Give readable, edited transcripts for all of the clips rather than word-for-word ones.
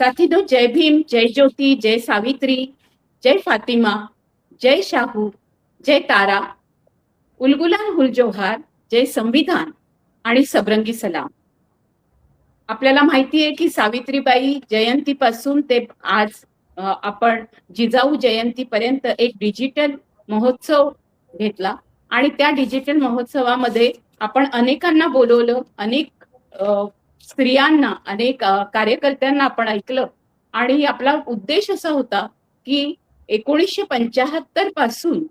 साथीनो, जय भीम, जय ज्योती, जय सावित्री, जय फातिमा, जय शाहू, जय तारा, उलगुलान हुल जोहार, जय संविधान आणि सबरंगी सलाम. आपल्याला माहिती आहे की सावित्रीबाई जयंतीपासून ते आज आपण जिजाऊ जयंतीपर्यंत एक डिजिटल महोत्सव घेतला आणि त्या डिजिटल महोत्सवामध्ये आपण अनेकांना बोलवलं, अनेक स्त्रियांना, अनेक कार्यकर्त्यांना आपण ऐकलं आणि आपला उद्देश असा होता की 1975 पासून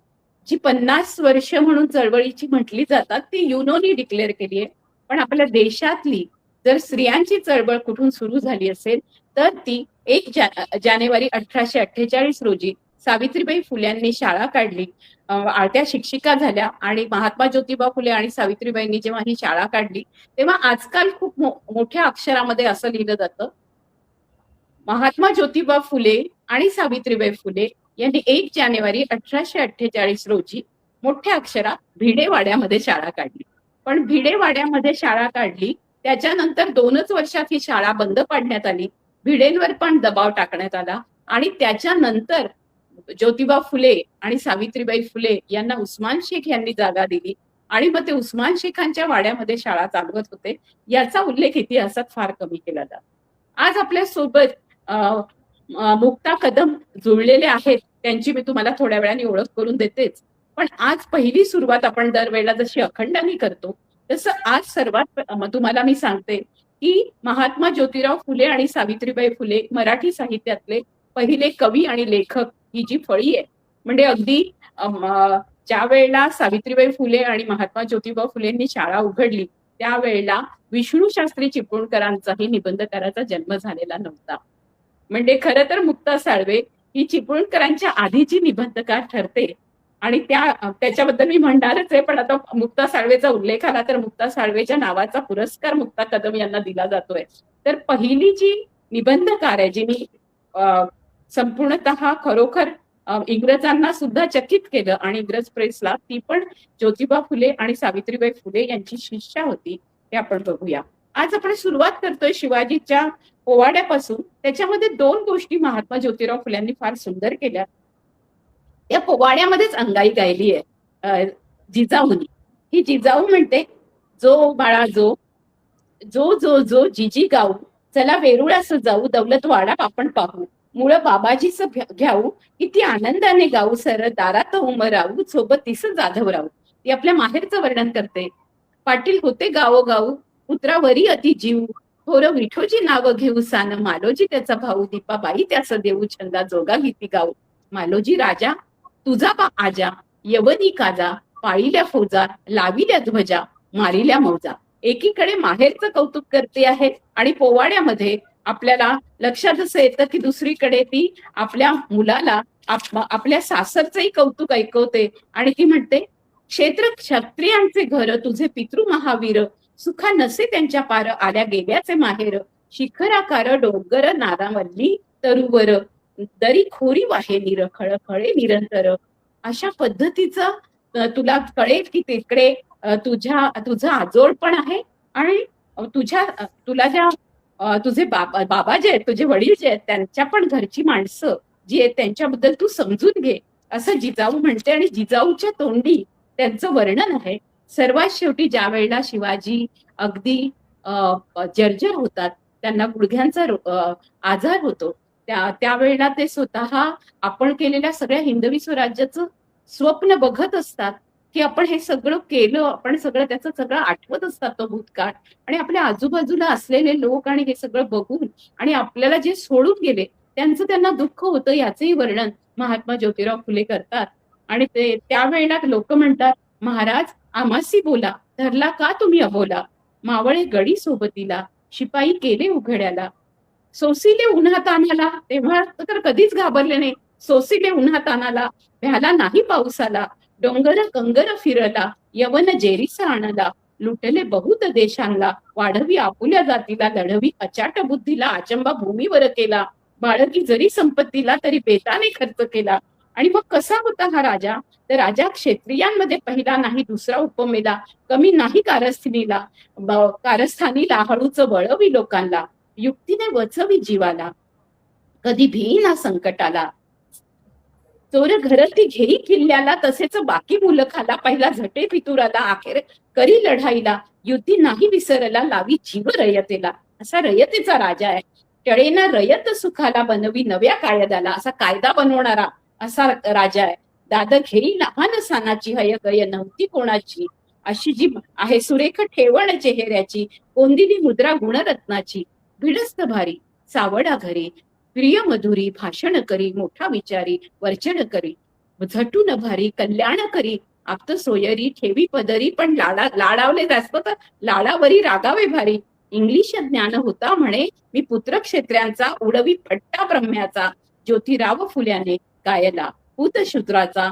जी 50 वर्ष म्हणून चळवळीची म्हटली जातात ती युनोनी डिक्लेअर केली आहे. पण आपल्या देशातली जर स्त्रियांची चळवळ कुठून सुरू झाली असेल तर ती 1 जानेवारी 1848 रोजी सावित्रीबाई फुल्यांनी शाळा काढली. त्या शिक्षिका झाल्या आणि महात्मा ज्योतिबा फुले आणि सावित्रीबाईंनी जेव्हा ही शाळा काढली तेव्हा आजकाल खूप मोठ्या अक्षरामध्ये असं लिहिलं जातं, महात्मा ज्योतिबा फुले आणि सावित्रीबाई फुले यांनी 1 जानेवारी 1848 रोजी मोठ्या अक्षरात भिडेवाड्यामध्ये शाळा काढली. पण भिडेवाड्यामध्ये शाळा काढली त्याच्यानंतर 2च वर्षात ही शाळा बंद पाडण्यात आली. भिडेंवर पण दबाव टाकण्यात आला आणि त्याच्यानंतर ज्योतिबा फुले आणि सावित्रीबाई फुले यांना उस्मान शेख यांनी जागा दिली आणि मग ते उस्मान शेखांच्या वाड्यामध्ये शाळा चालवत होते. याचा उल्लेख इतिहासात फार कमी केला जातो. आज आपल्या सोबत मुक्ता कदम जुळलेले आहेत, त्यांची मी तुम्हाला थोड्या वेळाने ओळख करून देतेच. पण आज पहिली सुरुवात आपण दरवेळेला जशी अखंडाने करतो तसं आज सर्वात तुम्हाला मी सांगते की महात्मा ज्योतिराव फुले आणि सावित्रीबाई फुले मराठी साहित्यातले पहिले कवी आणि लेखक ही जी फळी आहे, म्हणजे अगदी ज्या वेळेला सावित्रीबाई फुले आणि महात्मा ज्योतिबा फुलेंनी शाळा उघडली त्यावेळेला विष्णू शास्त्री चिपळूणकरांचाही निबंधकाराचा जन्म झालेला नव्हता. म्हणजे खरं तर मुक्ता साळवे ही चिपळूणकरांच्या आधीची निबंधकार ठरते आणि त्याच्याबद्दल मी म्हणणारच आहे. पण आता मुक्ता साळवेचा उल्लेख आला तर मुक्ता साळवेच्या नावाचा पुरस्कार मुक्ता कदम यांना दिला जातोय. तर पहिली जी निबंधकार आहे जिने संपूर्णतः खरोखर इंग्रजांना सुद्धा चकित केलं आणि इंग्रज प्रेसला, ती पण ज्योतिबा फुले आणि सावित्रीबाई फुले यांची शिष्या होती. ते आपण बघूया. आज आपण सुरुवात करतोय शिवाजीच्या पोवाड्यापासून. त्याच्यामध्ये 2 गोष्टी महात्मा ज्योतिराव फुल्यांनी फार सुंदर केल्या. या पोवाड्यामध्येच अंगाई गायली आहे जिजाऊनी. ही जिजाऊ म्हणते, जो बाळा जो जो जो जो जिजी गाऊ, चला वेरुळास जाऊ, दौलतवाडा आपण पाहू, मुळ बाबाजीच घ्याऊ, किती आनंदाने गाऊ, सर दारात उमराऊ, सोबतीस जाधवराऊ. ती आपल्या माहेरचं वर्णन करते. पाटील होते गावोगाऊ, पुत्रावरी अति जीव, थोर विठोजी नाव घेऊ सान, मालोजी त्याचा भाऊ, दीपाबाई त्यास देऊ, छंदा जोगा गीती गाऊ. मालोजी राजा तुझा बा आजा, यवनी काजा, पाळील्या फौजा, लाविल्या ध्वजा, मारिल्या मौजा. एकीकडे माहेरचं कौतुक करते आहे आणि पोवाड्यामध्ये आपल्याला लक्षात असं येतं की दुसरीकडे ती आपल्या मुलाला आपल्या सासरचंही कौतुक ऐकवते आणि ती म्हणते, क्षेत्र क्षत्रियांचे घर, तुझे पितृ महावीर, सुखा नसे त्यांच्या पार, आल्या गेल्याचे माहेर, शिखराकार डोंगर नारावल्ली तरुवर, दरी खोरी वाहे निरखळ खळे निरंतर. अशा पद्धतीचं तुला कळेल की तिकडे तुझं आजोळ पण आहे आणि तुला ज्या तुझे बाबा जे आहेत, तुझे वडील जे आहेत, त्यांच्या पण घरची माणसं जी आहेत त्यांच्याबद्दल तू समजून घे, असं जिजाऊ म्हणते. आणि जिजाऊच्या तोंडी त्यांचं वर्णन आहे. सर्वात शेवटी ज्या वेळेला शिवाजी अगदी जर्जर होतात, त्यांना गुडघ्यांचा आजार होतो, त्यावेळेला ते स्वतः आपण केलेल्या सगळ्या हिंदवी स्वराज्याचं स्वप्न बघत असतात की आपण हे सगळं केलं, आपण त्याचं सगळं आठवत असतात तो भूतकाळ. आणि आपल्या आजूबाजूला असलेले लोक आणि हे सगळं बघून आणि आपल्याला जे सोडून गेले त्यांना दुःख होतं, याचंही वर्णन महात्मा ज्योतिराव फुले करतात. आणि त्यावेळेला लोक म्हणतात, महाराज आमासी बोला, धरला का तुम्ही अबोला, मावळे गडी सोबतीला, शिपाई केले उघड्याला, सोसिले उन्हात आणाला. तेव्हा तर कधीच घाबरले नाही. सोसिले उन्हात आणाला, भ्याला नाही पावसाला, डोंगर कंगर फिरला, यवन जेरीसा आणला, लुटले बहुत देशांना, वाढवी आपुल्या जातीला, लढवी अचाट बुद्धीला, आचंबा भूमीवर केला, बाळगी जरी संपत्तीला, तरी बेताने खर्च केला. आणि मग कसा होता हा राजा? तर राजा क्षत्रियांमध्ये पहिला नाही दुसरा उपमेला, कमी नाही कारस्थानीला, हळूच वळवी लोकांना, युक्तीने वचवी जीवाला. कधी भिईना संकटाला, चोर घरती घेई किल्ल्याला, तसेच बाकी मुलखाला, पहिला झटे फितुराला, अखेर करी लढाईला, युद्धी नाही विसरला, लावी जीव रयतेला. असा रयतेचा राजा आहे. टळेना रयत सुखाला, बनवी नव्या कायद्याला, असा कायदा बनवणारा असा राजा आहे. दाद घेई लहान सानाची, हय गय नव्हती कोणाची, अशी जी आहे सुरेख ठेवण चेहऱ्याची, कोंदिली मुद्रा गुणरत्नाची, भिडस्त भारी सावडा घरी, प्रिय मधुरी भाषण करी, मोठा विचारी वर्चन करी, झटून भारी कल्याण करी, आप्त सोयरी ठेवी पदरी, पण लाडावले जास्त तर लाडावरी रागावे भारी. इंग्लिश ज्ञान होता म्हणे मी पुत्र क्षेत्र्यांचा, उडवी फट्टा ब्रह्म्याचा, ज्योतिराव फुल्याने गायला पूत शूद्राचा,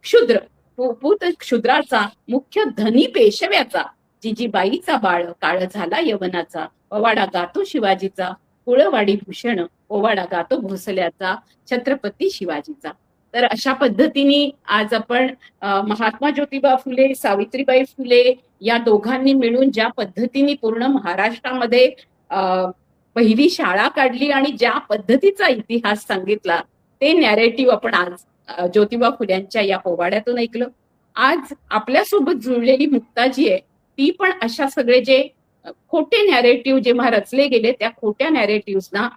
क्षुद्र पूत क्षुद्राचा, मुख्य धनी पेशव्याचा, जिजीबाईचा बाळ काळ झाला यवनाचा, पवाडा गातो शिवाजीचा, कुळवाडी भूषण ओवाडा गातो भोसल्याचा, छत्रपती शिवाजीचा. तर अशा पद्धतीने आज आपण महात्मा ज्योतिबा फुले, सावित्रीबाई फुले या दोघांनी मिळून ज्या पद्धतीने पूर्ण महाराष्ट्रामध्ये पहिली शाळा काढली आणि ज्या पद्धतीचा इतिहास सांगितला, ते नॅरेटिव्ह आपण आज ज्योतिबा फुल्यांच्या या पोवाड्यातून ऐकलं. आज आपल्यासोबत जुळलेली मुक्ता जी आहे, ती पण अशा सगळे जे खोटे नॅरेटिव्ह जेव्हा रचले गेले, त्या खोट्या नॅरेटिव्हना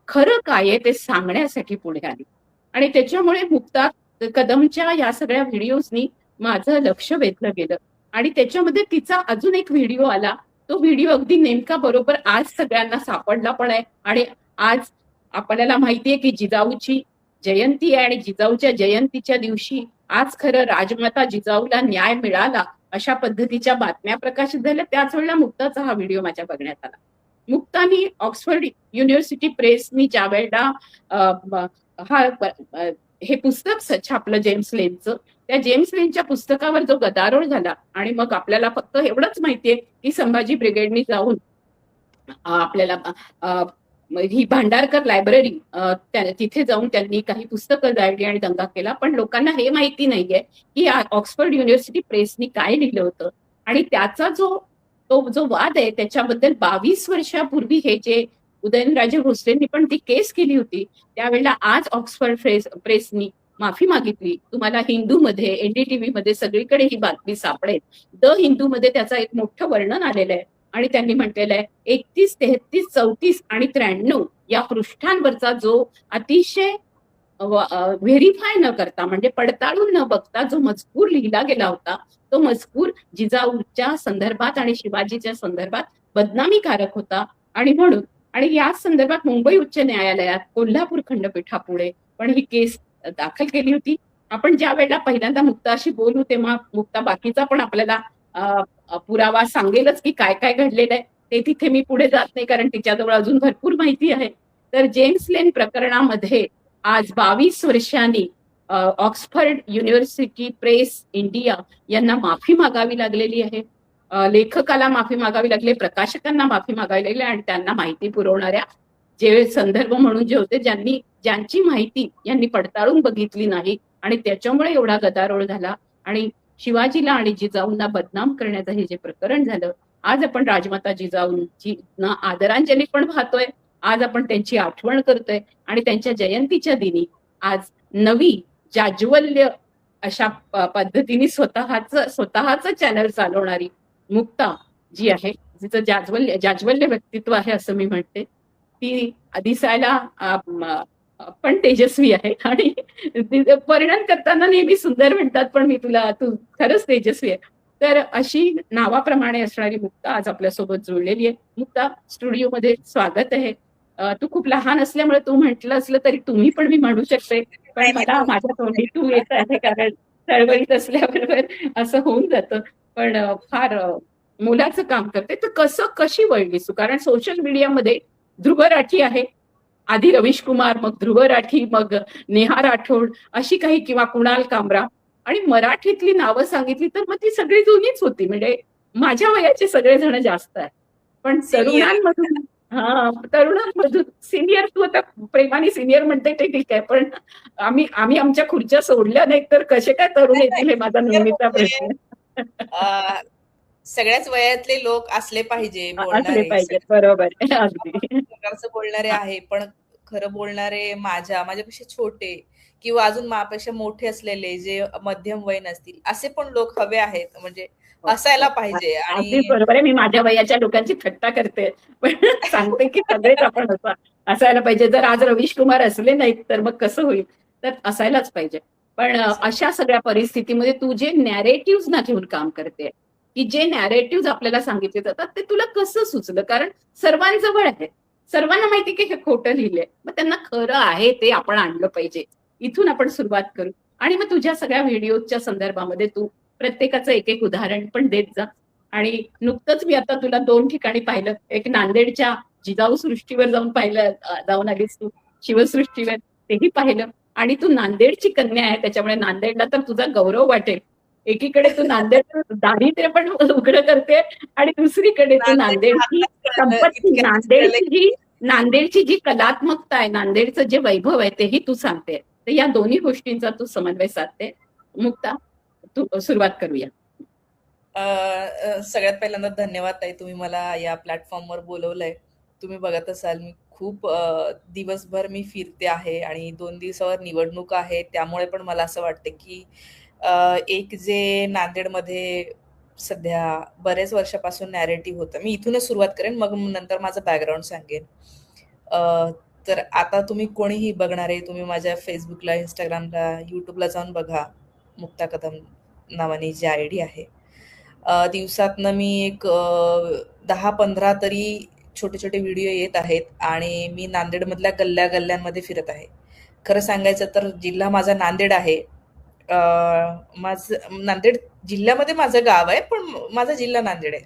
खरं काय आहे ते सांगण्यासाठी पुढे आली. आणि त्याच्यामुळे मुक्ता कदमच्या या सगळ्या व्हिडिओजनी माझं लक्ष वेधलं गेलं. आणि त्याच्यामध्ये तिचा अजून एक व्हिडिओ आला, तो व्हिडिओ अगदी नेमका बरोबर आज सगळ्यांना सापडला पण आहे. आणि आज आपल्याला माहितीये की जिजाऊची जयंती आहे, आणि जिजाऊच्या जयंतीच्या दिवशी आज खरं राजमाता जिजाऊला न्याय मिळाला अशा पद्धतीच्या बातम्या प्रकाशित झाल्या. त्याच वेळेला मुक्ताचा हा व्हिडिओ माझ्या बघण्यात आला. मुक्तानी ऑक्सफर्ड युनिव्हर्सिटी प्रेसनी ज्या वेळेला हे पुस्तक छापलं जेम्स लेनचं, त्या जेम्स लेनच्या पुस्तकावर जो गदारोळ झाला, आणि मग आपल्याला फक्त एवढंच माहितीये की संभाजी ब्रिगेडनी जाऊन आपल्याला ही भांडारकर लायब्ररी तिथे जाऊन त्यांनी काही पुस्तकं जाळली आणि दंगा केला. पण लोकांना हे माहिती नाहीये की ऑक्सफर्ड युनिव्हर्सिटी प्रेसनी काय लिहिलं होतं. आणि त्याचा जो वाद आहे त्याच्याबद्दल 22 वर्षापूर्वी हे जे उदयनराजे भोसलेंनी पण ती केस केली होती, त्यावेळेला आज ऑक्सफर्ड प्रेसनी माफी मागितली. तुम्हाला हिंदूमध्ये, एनडीटीव्ही मध्ये सगळीकडे ही बातमी सापडेल. द हिंदू मध्ये त्याचं एक मोठं वर्णन आलेलं आहे. आणि त्यांनी म्हटलेलं आहे 31, 33, 34 आणि 93 या पृष्ठांवरचा जो अतिशय व्हेरीफाय न करता, म्हणजे पडताळून न बघता जो मजकूर लिहिला गेला होता, तो मजकूर जिजाऊच्या संदर्भात आणि शिवाजीच्या संदर्भात बदनामीकारक होता. आणि म्हणून आणि या संदर्भात मुंबई उच्च न्यायालयात, कोल्हापूर खंडपीठापुढे पण ही केस दाखल केली होती. आपण ज्या वेळेला पहिल्यांदा मुक्ताशी बोलू तेव्हा मुक्ता बाकीचा पण आपल्याला पुरावा सांगेलच की काय काय घडलेलं आहे. ते तिथे मी पुढे जात नाही, कारण तिच्याजवळ अजून भरपूर माहिती आहे. तर जेम्स लेन प्रकरणामध्ये आज 22 वर्षांनी ऑक्सफर्ड युनिव्हर्सिटी प्रेस इंडिया यांना माफी मागावी लागलेली आहे. लेखकाला माफी मागावी लागली, प्रकाशकांना माफी मागावी लागली, आणि त्यांना माहिती पुरवणाऱ्या जे संदर्भ म्हणून जे होते, ज्यांची माहिती यांनी पडताळून बघितली नाही, आणि त्याच्यामुळे एवढा गदारोळ झाला. आणि शिवाजीला आणि जिजाऊंना बदनाम करण्याचं हे जे प्रकरण झालं, आज आपण राजमाता जिजाऊंची आदरांजली पण पाहतोय, आज आपण त्यांची आठवण करतोय. आणि त्यांच्या जयंतीच्या दिनी आज नवी जाज्वल्य अशा पद्धतीने स्वतःच चॅनल चालवणारी मुक्ता जी आहे, जिचं जाज्वल्य व्यक्तित्व आहे असं मी म्हणते, ती दिसायला पण तेजस्वी आहे. आणि परिणाम करताना नेहमी सुंदर म्हणतात, पण तू खरंच तेजस्वी आहे. तर अशी नावाप्रमाणे असणारी मुक्ता आज आपल्यासोबत जुळलेली आहे. मुक्ता, स्टुडिओमध्ये स्वागत आहे. तू खूप लहान असल्यामुळे तू म्हटलं असलं तरी तुम्ही पण मी म्हणू शकते, पण मला माझ्या तोंडी तू येत आहे, कारण चळवळीत असल्याबरोबर असं होऊन जातं. पण फार मोलाचं काम करते. तर कशी वळलीस तू? कारण सोशल मीडियामध्ये ध्रुव राठी आहे, आधी रवीश कुमार, मग ध्रुव राठी, मग नेहा राठोड अशी काही, किंवा कुणाल कामरा, आणि मराठीतली नावं सांगितली तर मग ती सगळी जुनीच होती. म्हणजे माझ्या वयाचे सगळेजण जास्त आहेत, पण तरुणांमधून सिनियर, तू आता प्रेमाने सिनियर म्हणते ते ठीक आहे, पण आम्ही आमच्या खुर्च्या सोडल्या नाहीत तर कसे काय तरुण येतील, हे माझा नेहमीचा प्रश्न. सगळ्याच वयातले लोक असले पाहिजे, बरोबर, अगदी बोलणारे आहे. पण खरं बोलणारे माझ्यापेक्षा छोटे किंवा अजून माझ्यापेक्षा मोठे असलेले जे मध्यम वयीन असतील असे पण लोक हवे आहेत, म्हणजे हो, असायला हो. पाहिजे. अगदी आणि बरोबर आहे. मी माझ्या वयाच्या लोकांची थट्टा करते. पण सांगते की सगळेच आपण असायला पाहिजे. जर आज रवीश कुमार असले नाहीत, तर मग कसं होईल? तर असायलाच पाहिजे. पण अशा सगळ्या परिस्थितीमध्ये तू जे नॅरेटिव्हज ना घेऊन काम करते, की जे नॅरेटिव्हज आपल्याला सांगितले जातात, ते तुला कसं सुचलं? कारण सर्वांजवळ आहे. सर्वांना माहिती की हे खोटं लिहिलंय. मग त्यांना खरं आहे ते आपण आणलं पाहिजे. इथून आपण सुरुवात करू. आणि मग तुझ्या सगळ्या व्हिडिओच्या संदर्भामध्ये तू प्रत्येकाचं एक उदाहरण पण देत जा. आणि नुकतंच मी आता तुला 2 ठिकाणी पाहिलं. एक नांदेडच्या जिजाऊ सृष्टीवर जाऊन पाहिलं, जाऊन आलीस तू. शिवसृष्टीवर तेही पाहिलं. आणि तू नांदेडची कन्या आहे, त्याच्यामुळे नांदेडला तर तुझा गौरव वाटेल. एकीकडे तू नांदेड दारिद्र्य पण उघडं करते आणि दुसरीकडे तू नांदेडच्या नांदेडची हातलाच कळलं, संपत्ती, इतक्यातच कळलं की नांदेडची जी कलात्मकता आहे, नांदेडचं जे वैभव आहे, तेही तू सांगते. तर या दोन्ही गोष्टींचा तू समन्वय साधते. मुक्ता, तू सुरुवात करूया. सगळ्यात पहिल्यांदा धन्यवाद ताई, तुम्ही मला या प्लॅटफॉर्मवर बोलवलंय. तुम्ही बघत असाल मी खूप दिवसभर मी फिरते आहे आणि 2 दिवसावर निवडणूक आहे, त्यामुळे पण मला असं वाटतं की एक जे नांदेडमध्ये सध्या बरेच वर्षापासून नॅरेटिव्ह होतं, मी इथूनच सुरुवात करेन, मग नंतर माझं बॅकग्राऊंड सांगेन. अ, तर आता तुम्ही कोणीही बघणारे, तुम्ही माझ्या फेसबुकला, इंस्टाग्रामला, युट्यूबला जाऊन बघा. मुक्ता कदम नावाने जी आयडी आहे. दिवसातनं मी एक 10-15 तरी छोटे-छोटे व्हिडिओ येत आहेत आणि मी नांदेडमधल्या गल्ल्या-गल्ल्यांमध्ये फिरत आहे. खरं सांगायचं तर जिल्हा माझा नांदेड आहे. अ, माझं नांदेड जिल्ह्यामध्ये माझं गाव आहे, पण माझा जिल्हा नांदेड आहे.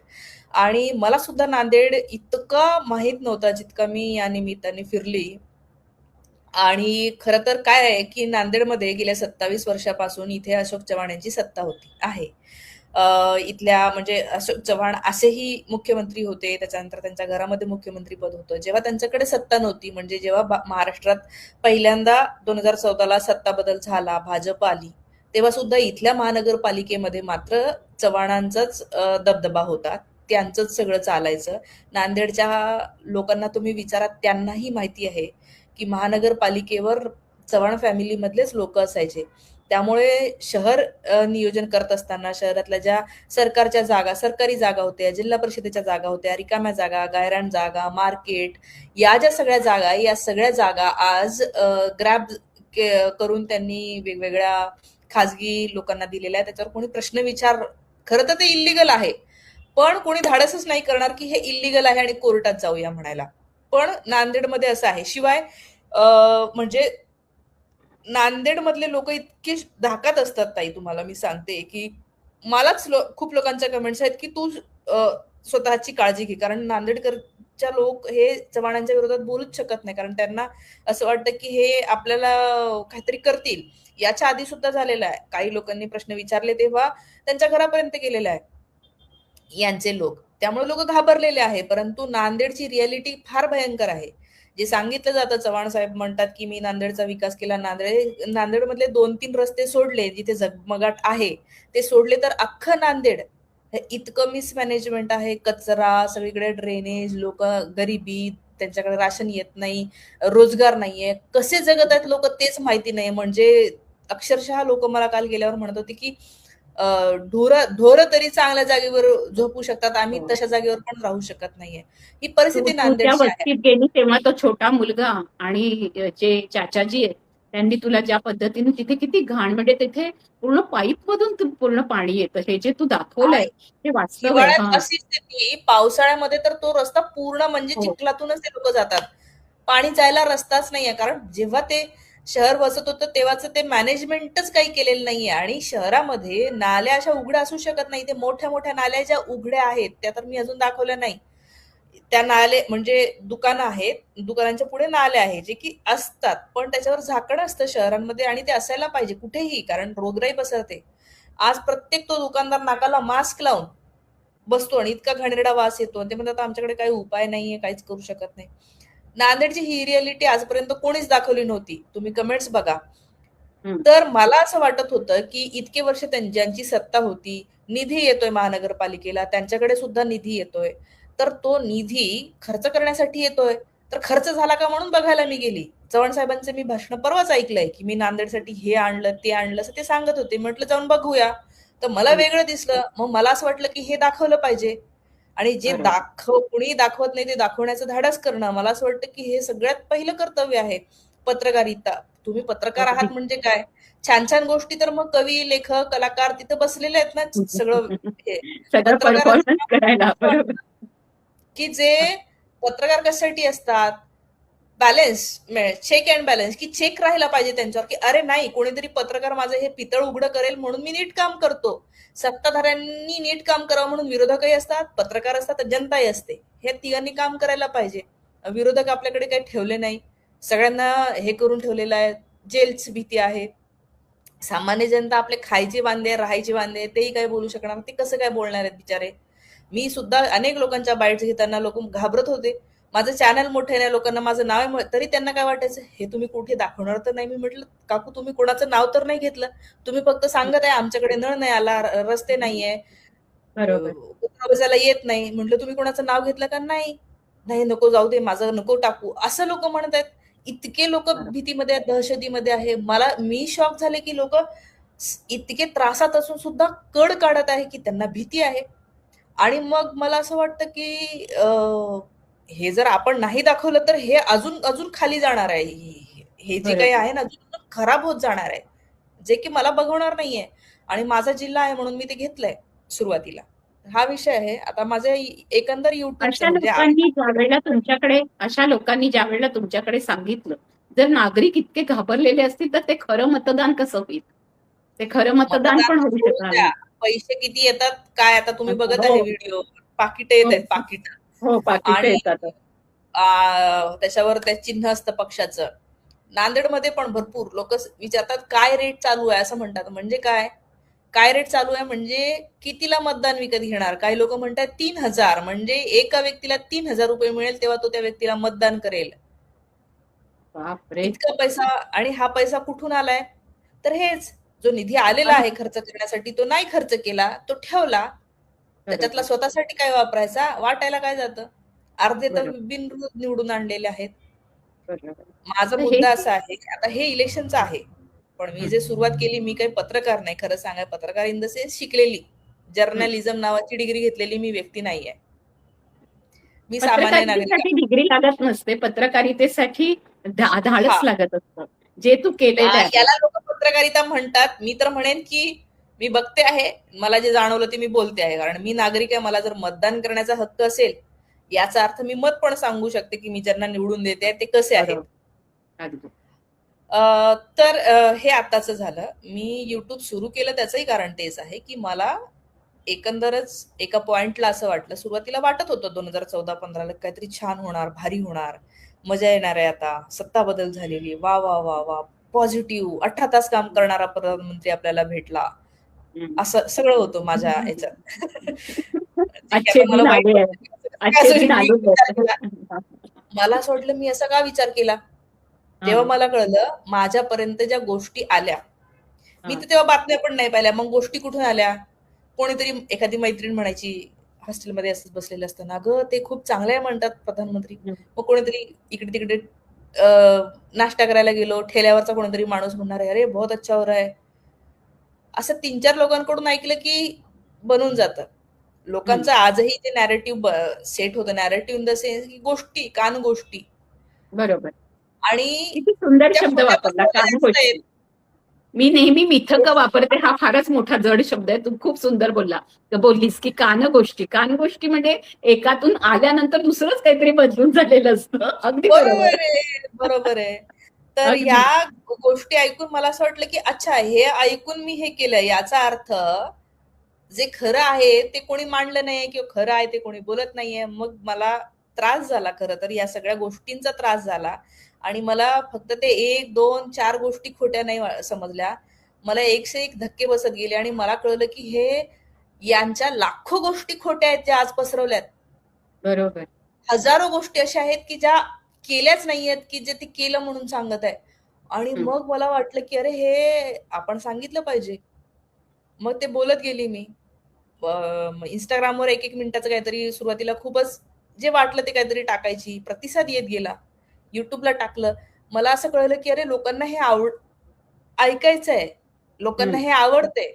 आणि मला सुद्धा नांदेड इतका माहीत नव्हता, जितका मी या निमित्ताने फिरली. आणि खरं तर काय आहे, की नांदेडमध्ये गेल्या 27 वर्षापासून इथे अशोक चव्हाण यांची सत्ता आहे. इथल्या म्हणजे अशोक चव्हाण असेही मुख्यमंत्री होते. त्याच्यानंतर त्यांच्या घरामध्ये मुख्यमंत्रीपद होतं. जेव्हा त्यांच्याकडे सत्ता नव्हती, म्हणजे जेव्हा महाराष्ट्रात पहिल्यांदा 2014ला सत्ता बदल झाला, भाजप आली, तेव्हा सुद्धा इथल्या महानगरपालिकेमध्ये मात्र चव्हाणांचाच दबदबा होता. त्यांचंच सगळं चालायचं. नांदेडच्या लोकांना तुम्ही विचारा, त्यांनाही माहिती आहे की महानगरपालिकेवर चव्हाण फॅमिलीमधलेच लोक असायचे. त्यामुळे शहर नियोजन करत असताना शहरातल्या ज्या सरकारच्या जागा, सरकारी जागा होत्या, जिल्हा परिषदेच्या जागा होत्या, रिकाम्या जागा, गायरान जागा, मार्केट, या ज्या सगळ्या जागा, या सगळ्या जागा आज ग्रॅब करून त्यांनी वेगवेगळ्या खाजगी लोकांना दिलेल्या आहे. त्याच्यावर कोणी प्रश्न खरं तर ते इल्लीगल आहे, पण कोणी धाडसच नाही करणार की हे इल्लीगल आहे आणि कोर्टात जाऊया म्हणायला. पण नांदेडमध्ये असं आहे. शिवाय म्हणजे नांदेड मधले लोक इतके धाकात असतात ताई, तुम्हाला मी सांगते की मलाच खूप लोकांच्या कमेंट्स आहेत की तू स्वतःची काळजी घे, कारण नांदेडकरच्या लोक हे चव्हाणांच्या विरोधात बोलूच शकत नाही, कारण त्यांना असं वाटतं की हे आपल्याला काहीतरी करतील. याच्या आधी सुद्धा झालेलं आहे, काही लोकांनी प्रश्न विचारले तेव्हा त्यांच्या घरापर्यंत गेलेला आहे यांचे लोक. त्यामुळे लोक घाबरलेले आहे. परंतु नांदेडची रियालिटी फार भयंकर आहे. जे सांगितलं जातं, चव्हाण साहेब म्हणतात की मी नांदेडचा विकास केला. नांदेडमधले 2-3 रस्ते सोडले जिथे झगमगाट आहे, ते सोडले तर अख्खं नांदेड हे इतकं मिसमॅनेजमेंट आहे. कचरा सगळीकडे, ड्रेनेज, लोक गरिबी, त्यांच्याकडे राशन येत नाही, रोजगार नाहीये, कसे जगत आहेत लोक तेच माहिती नाही. म्हणजे अक्षरशः लोक मला काल गेल्यावर म्हणत होते की ढोर तरी चांगल्या जागेवर झोपू शकतात, आम्ही हो. तशा जागेवर पण राहू शकत नाहीये. ही तू परिस्थिती तू त्या नांदेडची आहे. वस्तीत गेली तेव्हा तो छोटा मुलगा आणि जे चाचाजी आहेत, त्यांनी तुला ज्या पद्धतीने तिथे किती घाण, म्हणजे तिथे पूर्ण पाईप मधून पूर्ण पाणी येतं, हे जे तू दाखवलंय आणि हे वास्तव आहे. हिवाळ्यात हा. अशी स्थिती, पावसाळ्यामध्ये तर तो रस्ता पूर्ण म्हणजे हो. चिखलातूनच ते लोक जातात. पाणी जायला रस्ताच नाहीये, कारण जेव्हा ते शहर वसत होतं तेव्हाच ते मॅनेजमेंटच काही केलेलं नाहीये. आणि शहरामध्ये नाल्या अशा उघड्या असू शकत नाही. ते मोठ्या मोठ्या नाल्या ज्या उघड्या आहेत त्या तर मी अजून दाखवल्या नाही. त्या नाले म्हणजे दुकानं आहेत, दुकानांच्या पुढे नाले आहे जे की असतात, पण त्याच्यावर झाकण असतं शहरांमध्ये आणि ते असायला पाहिजे कुठेही, कारण रोगराई पसरते. आज प्रत्येक तो दुकानदार नाकाला मास्क लावून बसतो आणि इतका घाणेरडा वास येतो. ते म्हणतात आमच्याकडे काही उपाय नाहीये, काहीच करू शकत नाही. नांदेडची ही रियालिटी आजपर्यंत कोणीच दाखवली नव्हती. तुम्ही कमेंट्स बघा. हम्म. तर मला असं वाटत होतं की इतके वर्ष ज्यांची सत्ता होती, निधी येतोय महानगरपालिकेला, त्यांच्याकडे सुद्धा निधी येतोय, तर तो निधी खर्च करण्यासाठी येतोय, तर खर्च झाला का म्हणून बघायला मी गेली. चव्हाण साहेबांचे मी भाषण परवाच ऐकलंय, की मी नांदेडसाठी हे आणलं, ते आणलं असं ते सांगत होते. म्हटलं जाऊन बघूया. तर मला हं, वेगळं दिसलं. मग मला असं वाटलं, की हे दाखवलं पाहिजे. आणि जे बरोबर. कुणी दाखवत नाही ते दाखवण्याचं धाडस करणं. मला असं वाटतं, की हे सगळ्यात पहिलं कर्तव्य आहे. पत्रकारिता. तुम्ही पत्रकार अगदी. आहात म्हणजे काय? छान-छान गोष्टी तर मग कवी, लेखक, कलाकार तिथं बसलेले आहेत ना सगळं हे. सगळं पत्रकाराचं परफॉर्मन्स काम करायला. असं बरोबर. वाटतं, की जे पत्रकार कशासाठी असतात? बॅलन्स, चेक अँड बॅलन्स, की चेक राहिला पाहिजे त्यांच्यावर, की अरे नाही कोणीतरी पत्रकार माझं हे पितळ उघडं करेल म्हणून मी नीट काम करतो. सत्ताधाऱ्यांनी नीट काम करावं म्हणून विरोधकही असतात, पत्रकार असतात, जनताही असते. हे तिघांनी काम करायला पाहिजे. विरोधक आपल्याकडे काही ठेवले नाही. सगळ्यांना हे करून ठेवलेलं आहे. जेलची भीती आहे. सामान्य जनता आपले खायचे वांदे, राहायचे वांदे, तेही काय बोलू शकणार? ते कसं काय बोलणार आहेत बिचारे? मी सुद्धा अनेक लोकांच्या बाईट्स घेताना लोक घाबरत होते. माझं चॅनल मोठं आहे, लोकांना माझं नाव आहे, तरी त्यांना काय वाटायचं, हे तुम्ही कुठे दाखवणार तर नाही. मी म्हटलं, काकू तुम्ही कोणाचं नाव तर नाही घेतलं. तुम्ही फक्त सांगत आहे आमच्याकडे नळ नाही आला, रस्ते नाहीये, बरोबर. बजायला येत नाही. म्हटलं तुम्ही कोणाचं नाव घेतलं का? नाही. नाही नको जाऊ दे, माझं नको टाकू, असं लोक म्हणत आहेत. इतके लोक बरोबर. भीतीमध्ये आहेत, दहशतीमध्ये आहे. मी शॉक झाले की लोक इतके त्रासात असून सुद्धा कड काढत आहे की त्यांना भीती आहे. आणि मग मला असं वाटतं की हे जर आपण नाही दाखवलं तर हे अजून अजून खाली जाणार आहे. हे जे काही बरोबर. आहे ना अजून खराब होत जाणार आहे. जे की मला बघवणार नाहीये. आणि माझा जिल्हा आहे म्हणून मी ते घेतलंय सुरुवातीला. हा विषय आहे. आता माझं एकंदर युट्यूबचं अशा म्हणजे लोकांनी ज्यावेळेला तुमच्याकडे अशा लोकांनी ज्यावेळेला तुमच्याकडे सांगितलं, जर नागरिक इतके घाबरलेले असतील, तर ते खरं मतदान कसं होईल? ते खरं मतदान मतदान पण होऊ सोडून शकणार द्या. नाही. पैसे किती येतात काय आता तुम्ही बघत आहे हो, व्हिडिओ. पाकिटं येत हो, आहेत पाकिटं. हो, पाकिटं आणि येतात. त्याच्यावर त्या चिन्ह असतं पक्षाचं. नांदेडमध्ये पण भरपूर लोक विचारतात काय रेट चालू आहे असं म्हणतात. म्हणजे काय? काय रेट चालू आहे म्हणजे कितीला मतदान विकत घेणार? काही लोक म्हणतात 3,000 म्हणजे एका व्यक्तीला 3,000 रुपये मिळेल तेव्हा तो त्या व्यक्तीला मतदान करेल. बापरे! इतका पैसा. आणि हा पैसा कुठून आलाय? तर हेच जो निधी आलेला आहे खर्च करण्यासाठी तो नाही खर्च केला, तो ठेवला. त्याच्यातला बरोबर, स्वतःसाठी काय वापरायचा? वाटायला काय जातं? अर्धे तर बरोबर, बिनविरोध निवडून आणलेले आहेत. बरोबर. माझा तर हे मुद्दा असा आहे, की आता हे इलेक्शनचं आहे. पण मी हं, जे सुरुवात केली, मी काही पत्रकार नाही. खरं सांगाय पत्रकार इन द सेन्स शिकलेली. हं. जर्नलिझम नावाची डिग्री घेतलेली मी व्यक्ती नाहीये. मी सामान्य नागरिक पत्रकारितेसाठी आहे. डिग्री लागत नसते. पत्रकारितेसाठी धाडस हां. लागत असतं. जे तू केलेलं आहे. याला लोकं पत्रकारिता म्हणतात. मी तर म्हणेन, की मी बघते आहे. मला जे जाणवलं ते मी बोलते आहे. कारण मी नागरिक आहे. मला जर मतदान करण्याचा हक्क असेल, याचा अर्थ मी मत पण सांगू शकते, की मी ज्यांना निवडून देते ते कसे आहेत. बरोबर. अगदी. तर हे आत्ताचं झालं. मी YouTube सुरू केलं त्याचंही कारण तेच आहे, की मला एकंदरच एका पॉइंटला असं वाटलं, सुरुवातीला वाटत होतं 2014-15ला काहीतरी छान होणार, भारी होणार, मजा येणार आहे आता, सत्ता बदल झालेली आहे. वाह! वाह! वाह! वाह! पॉझिटिव्ह 18 तास काम करणारा प्रधानमंत्री आपल्याला भेटला. हं. असं सगळं होतं माझ्या ह्याच्यात. जे की अच्छे आता मला दिन वाईट आले वाटतं, हैं. की असं कसं काय अच्छे असेल दिन मी आलू विचार है. केला. मला असं वाटलं मी असा का विचार केला? तेव्हा हां, मला कळलं माझ्यापर्यंत ज्या गोष्टी आल्या, मी हां. तर तेव्हा बातम्या पण नाही पाहिल्या. मग गोष्टी कुठून आल्या? कोणीतरी एखादी मैत्रीण म्हणायची हॉस्टेलमध्ये असंच बसलेलं असताना, "अगं ते खूप चांगले आहे म्हणतात प्रधानमंत्री." हं. मग कोणीतरी इकडे-तिकडे नाश्ता करायला गेलो, ठेल्यावरचा कोणीतरी माणूस म्हणणार आहे, "अरे बहुत अच्छा हो रहा है." असं 3-4 लोकांकडून ऐकलं की बनून जातं. हं. लोकांचं आजही ते नॅरेटिव्ह सेट होतं. नॅरेटिव्ह इन द सेन्स की गोष्टी, कानगोष्टी. बरोबर. आणि किती सुंदर त्या शब्द खोट्या वापरला, पसरवल्या कानगोष्टी. असतायत. मी नेहमी मिथक वापरते. हा फारच मोठा जड शब्द आहे. तू खूप सुंदर बोललीस, की कानगोष्टी. कानगोष्टी म्हणजे एकातून आल्यानंतर दुसरंच काहीतरी बदलून झालेलं असतं. अगदी बरोबर. बरोबर आहे, बरोबर आहे. तर अगदी. या गोष्टी ऐकून मला असं वाटलं, की अच्छा हे ऐकून मी हे केलं. याचा अर्थ जे खरं आहे ते कोणी मांडलं नाहीये किंवा खरं आहे ते कोणी बोलत नाहीये. मग मला त्रास झाला खरं तर या सगळ्या गोष्टींचा त्रास झाला. आणि मला फक्त ते 1, 2, 4 गोष्टी खोट्या नाही समजल्या. मला एकशे एक धक्के बसत गेले आणि मला कळलं, की हे यांच्या लाखो गोष्टी खोट्या आहेत ज्या आज पसरवल्यात. बरोबर. हजारो गोष्टी अशा आहेत, की ज्या केल्याच नाहीयेत, की जे ते केलं म्हणून सांगत आहे. आणि हं. मग मला वाटलं, की अरे हे आपण सांगितलं पाहिजे. मग ते बोलत गेली मी. Instagramवर 1-1 मिनिटाचं काहीतरी सुरुवातीला खूपच जे वाटलं ते काहीतरी टाकायची. प्रतिसाद येत गेला. YouTubeला टाकलं. मला असं कळलं, की अरे लोकांना हे ऐकायचंय. लोकांना हम्म. हे आवडतंय.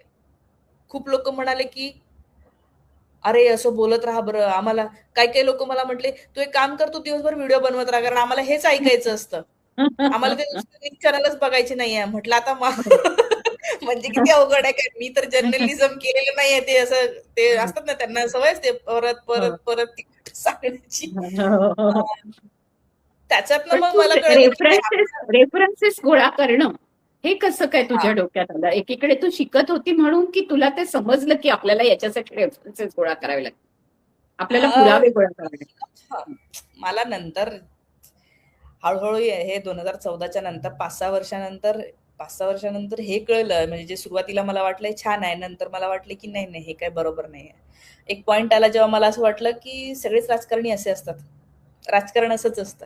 खूप लोकं म्हणाले, की "अरे, असं बोलत राहा बरं." काही-काही लोकं मला म्हटले, "तू एक काम कर, तू दिवसभर व्हिडिओ बनवत राहा, कारण आम्हाला हेच ऐकायचं असतं. आम्हाला ते नुसतं न्यूज चॅनलच बघायचे नाहीये." म्हटलं आता म्हणजे किती अवघड आहे काय. मी तर जर्नलिझम केलेलं नाहीये. ते असं ते असतात ना, त्यांना सवयच ते परत, परत, हो. परत ती गोष्ट सांगण्याची. अ, हो. त्याच्यातनं पण मग तू मला कळलं, की नाही रेफरन्सेस रेफरन्सेस गोळा करणं हे कसं काय तुझ्या हां. डोक्यात आलं? एकीकडे तू शिकत होती म्हणून की तुला ते समजलं की आपल्याला याच्यासाठी रेफरन्सेस गोळा करावे लागतात. आपल्याला अ, पुरावे गोळा करावे हां. लागतात. मला नंतर हळू-हळू हे 2014च्या नंतर 5-6 वर्षानंतर 5-6 वर्षानंतर हे कळलं, म्हणजे जे सुरुवातीला मला वाटलं हे छान आहे. नंतर मला वाटलं की नाही, नाही हे काही बरोबर नाहीये. एक पॉइंट आला जेव्हा मला असं वाटलं की सगळेच राजकारणी असे असतात. राजकारण असंच असतं.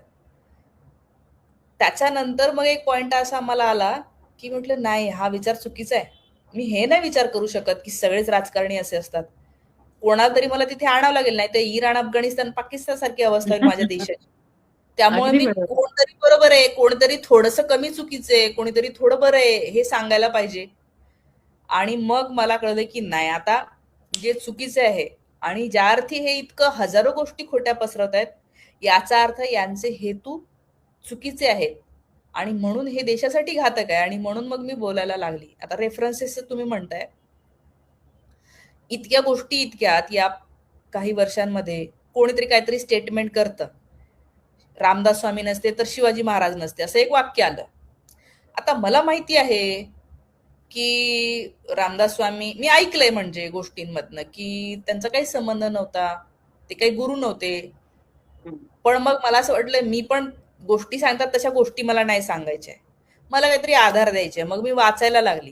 त्याच्यानंतर मग एक पॉइंट असा मला आला, की म्हटलं नाही हा विचार चुकीचा आहे. मी हे नाही विचार करू शकत, की सगळेच राजकारणी असे असतात. कोणाला तरी मला तिथे आणावं लागेल, नाहीतर इराण, अफगाणिस्तान, पाकिस्तानसारखी अवस्था होईल माझ्या देशाची. त्यामुळे अगदी मी बरोबर. कोणतरी बरोबर आहे, कोणतरी थोडंसं कमी चुकीचं आहे, कोणीतरी थोडं बरं आहे, हे सांगायला पाहिजे. आणि मग मला कळलं, की नाही आता जे चुकीचे आहे आणि ज्या अर्थी हे इतकं हजारो गोष्टी खोट्या पसरवत आहेत, याचा अर्थ यांचे हेतू चुकीचे आहेत आणि म्हणून हे देशासाठी घातक आहे आणि म्हणून मग मी बोलायला लागली. आता रेफरन्सेसचं तुम्ही म्हणताय, इतक्या गोष्टी इतक्यात या काही वर्षांमध्ये कोणीतरी काहीतरी स्टेटमेंट करतं. रामदास स्वामी नसते तर शिवाजी महाराज नसते, असं एक वाक्य आलं. आता मला माहिती आहे, की रामदास स्वामी मी ऐकलंय म्हणजे गोष्टींमधनं, की त्यांचा काही संबंध नव्हता. ते काही गुरु नव्हते. हं. पण मग मला असं वाटलं, मी पण गोष्टी सांगतात तशा गोष्टी मला नाही सांगायच्या आहे. मला काहीतरी आधार द्यायचे आहे. मग मी वाचायला लागली.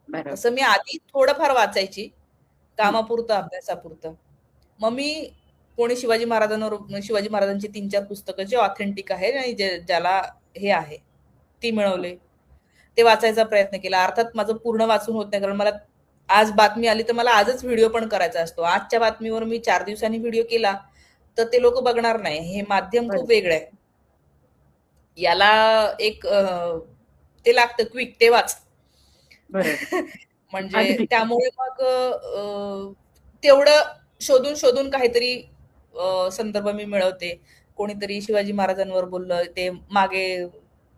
बरोबर. तसं मी आधी थोडंफार वाचायची, हं. कामापुरतं, अभ्यासापुरतं. मग मी शिवाजी महाराजांची 3-4 पुस्तकं जे ऑथेंटिक आहेत आणि ज्याला हे आहे, ती मिळवले. ते वाचायचा प्रयत्न केला. अर्थात माझं पूर्ण वाचून होत नाही, कारण मला आज बातमी आली तर मला आजच व्हिडिओ पण करायचा असतो. आजच्या बातमीवर मी 4 दिवसांनी व्हिडिओ केला, तर ते लोकं बघणार नाही. हे माध्यम खूप बरोबर. वेगळं आहे. याला एक ते लागतं क्विक ते वाच. बरोबर. म्हणजे अगदी. त्यामुळे मग तेवढं शोधून काहीतरी संदर्भ मी मिळवते. कोणीतरी शिवाजी महाराजांवर बोललं, ते मागे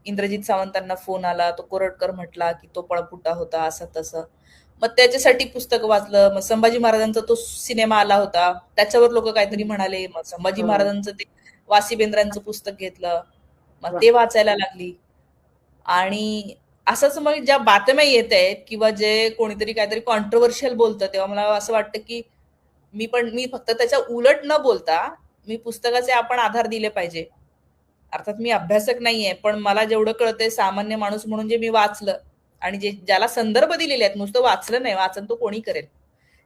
इंद्रजित सावंतांना फोन आला, तो कोरटकर म्हटला, की तो पळपुटा होता, असं-तसं. मग त्याच्यासाठी पुस्तक वाचलं. मग संभाजी महाराजांचा तो सिनेमा आला होता. त्याच्यावर लोकं काहीतरी म्हणाले. मग संभाजी हो. महाराजांचं ते वासी बेंद्रांचं पुस्तक घेतलं. मग वाह! ते वाचायला लागली. आणि असंच मग ज्या बातम्या येतायत किंवा जे कोणीतरी काहीतरी कॉन्ट्रोव्हर्शियल बोलतं, तेव्हा मला असं वाटतं, की मी फक्त त्याच्या उलट न बोलता, मी पुस्तकाचे आपण आधार दिले पाहिजे. अर्थात मी अभ्यासक नाहीये, पण मला जेवढं कळतंय सामान्य माणूस म्हणून जे मी वाचलं आणि ज्याला संदर्भ दिलेले आहेत, नुसतं वाचलं नाही, वाचन तो कोणी करेल.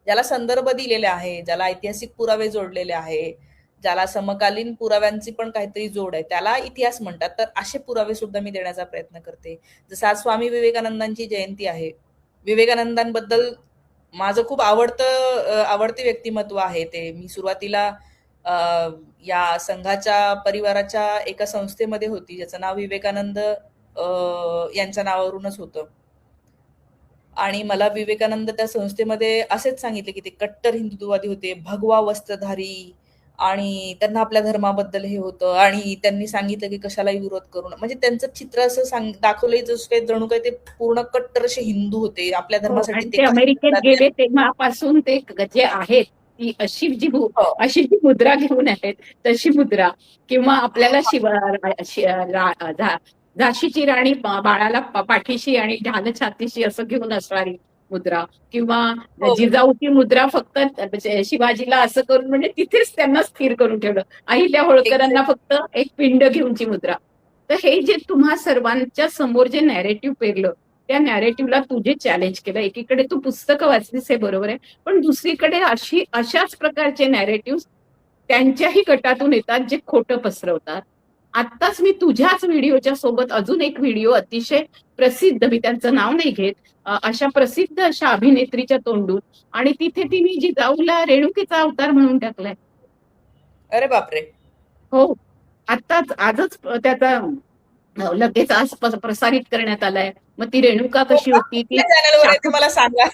ज्याला संदर्भ दिलेले आहे, ज्याला ऐतिहासिक पुरावे जोडलेले आहे, ज्याला समकालीन पुराव्यांची पण काहीतरी जोड आहे, त्याला इतिहास म्हणतात. तर असे पुरावे सुद्धा मी देण्याचा प्रयत्न करते. जसं आज स्वामी विवेकानंदांची जयंती आहे. विवेकानंदांबद्दल माझं खूप आवडते व्यक्तिमत्व आहे ते. मी सुरुवातीला अ, या संघाच्या परिवाराच्या एका संस्थेमध्ये होती, ज्याचं नाव विवेकानंद यांच्या नावावरूनच होतं. आणि मला विवेकानंद त्या संस्थेमध्ये असेच सांगितले, की ते कट्टर हिंदुत्ववादी होते, भगवा वस्त्रधारी आणि त्यांना आपल्या धर्माबद्दल हे होतं आणि त्यांनी सांगितलं, की कशालाही विरोध करू नये. म्हणजे त्यांचं चित्र असं दाखवलंय जसं काही जणू काही ते पूर्ण कट्टर असे हिंदू होते. आपल्या हो, धर्मासाठी आणि ते ते काही अमेरिकेत करतात. गेले तेव्हापासून ते जे आहेत ती हो. अशी जी मुद्रा घेऊन आहेत तशी मुद्रा, किंवा आपल्याला झाशीची राणी बाळाला पाठीशी आणि ढाल छातीशी असं घेऊन असणारी मुद्रा, किंवा हो, हो. जिजाऊची मुद्रा फक्त शिवाजीला असं करून म्हणजे तिथेच त्यांना स्थिर करून ठेवलं. अहिल्या होळकरांना एक्झॅक्ट. फक्त एक पिंड घेऊनची मुद्रा. तर हे जे तुम्हा सर्वांच्या समोर जे नॅरेटिव्ह पेरलं, त्या नॅरेटिव्हला तू जे चॅलेंज केलं, एकीकडे तू पुस्तकं वाचलीस हे बरोबर आहे, पण दुसरीकडे अशाच प्रकारचे नॅरेटिव्ह त्यांच्याही गटातून येतात जे खोटं पसरवतात. आत्ताच मी तुझ्याच व्हिडिओच्या सोबत अजून एक व्हिडिओ अतिशय प्रसिद्ध, मी त्यांचं नाव नाही घेत, अशा प्रसिद्ध अशा अभिनेत्रीच्या तोंडून, आणि तिथे तिने जिजाऊला रेणुकेचा अवतार म्हणून टाकलाय. अरे बापरे! हो. आजच त्याचा लगेच आज प्रसारित करण्यात आलाय. मग ती रेणुका हो कशी का? होती, ती कुठल्या चॅनलवर आहे ते मला सांगा.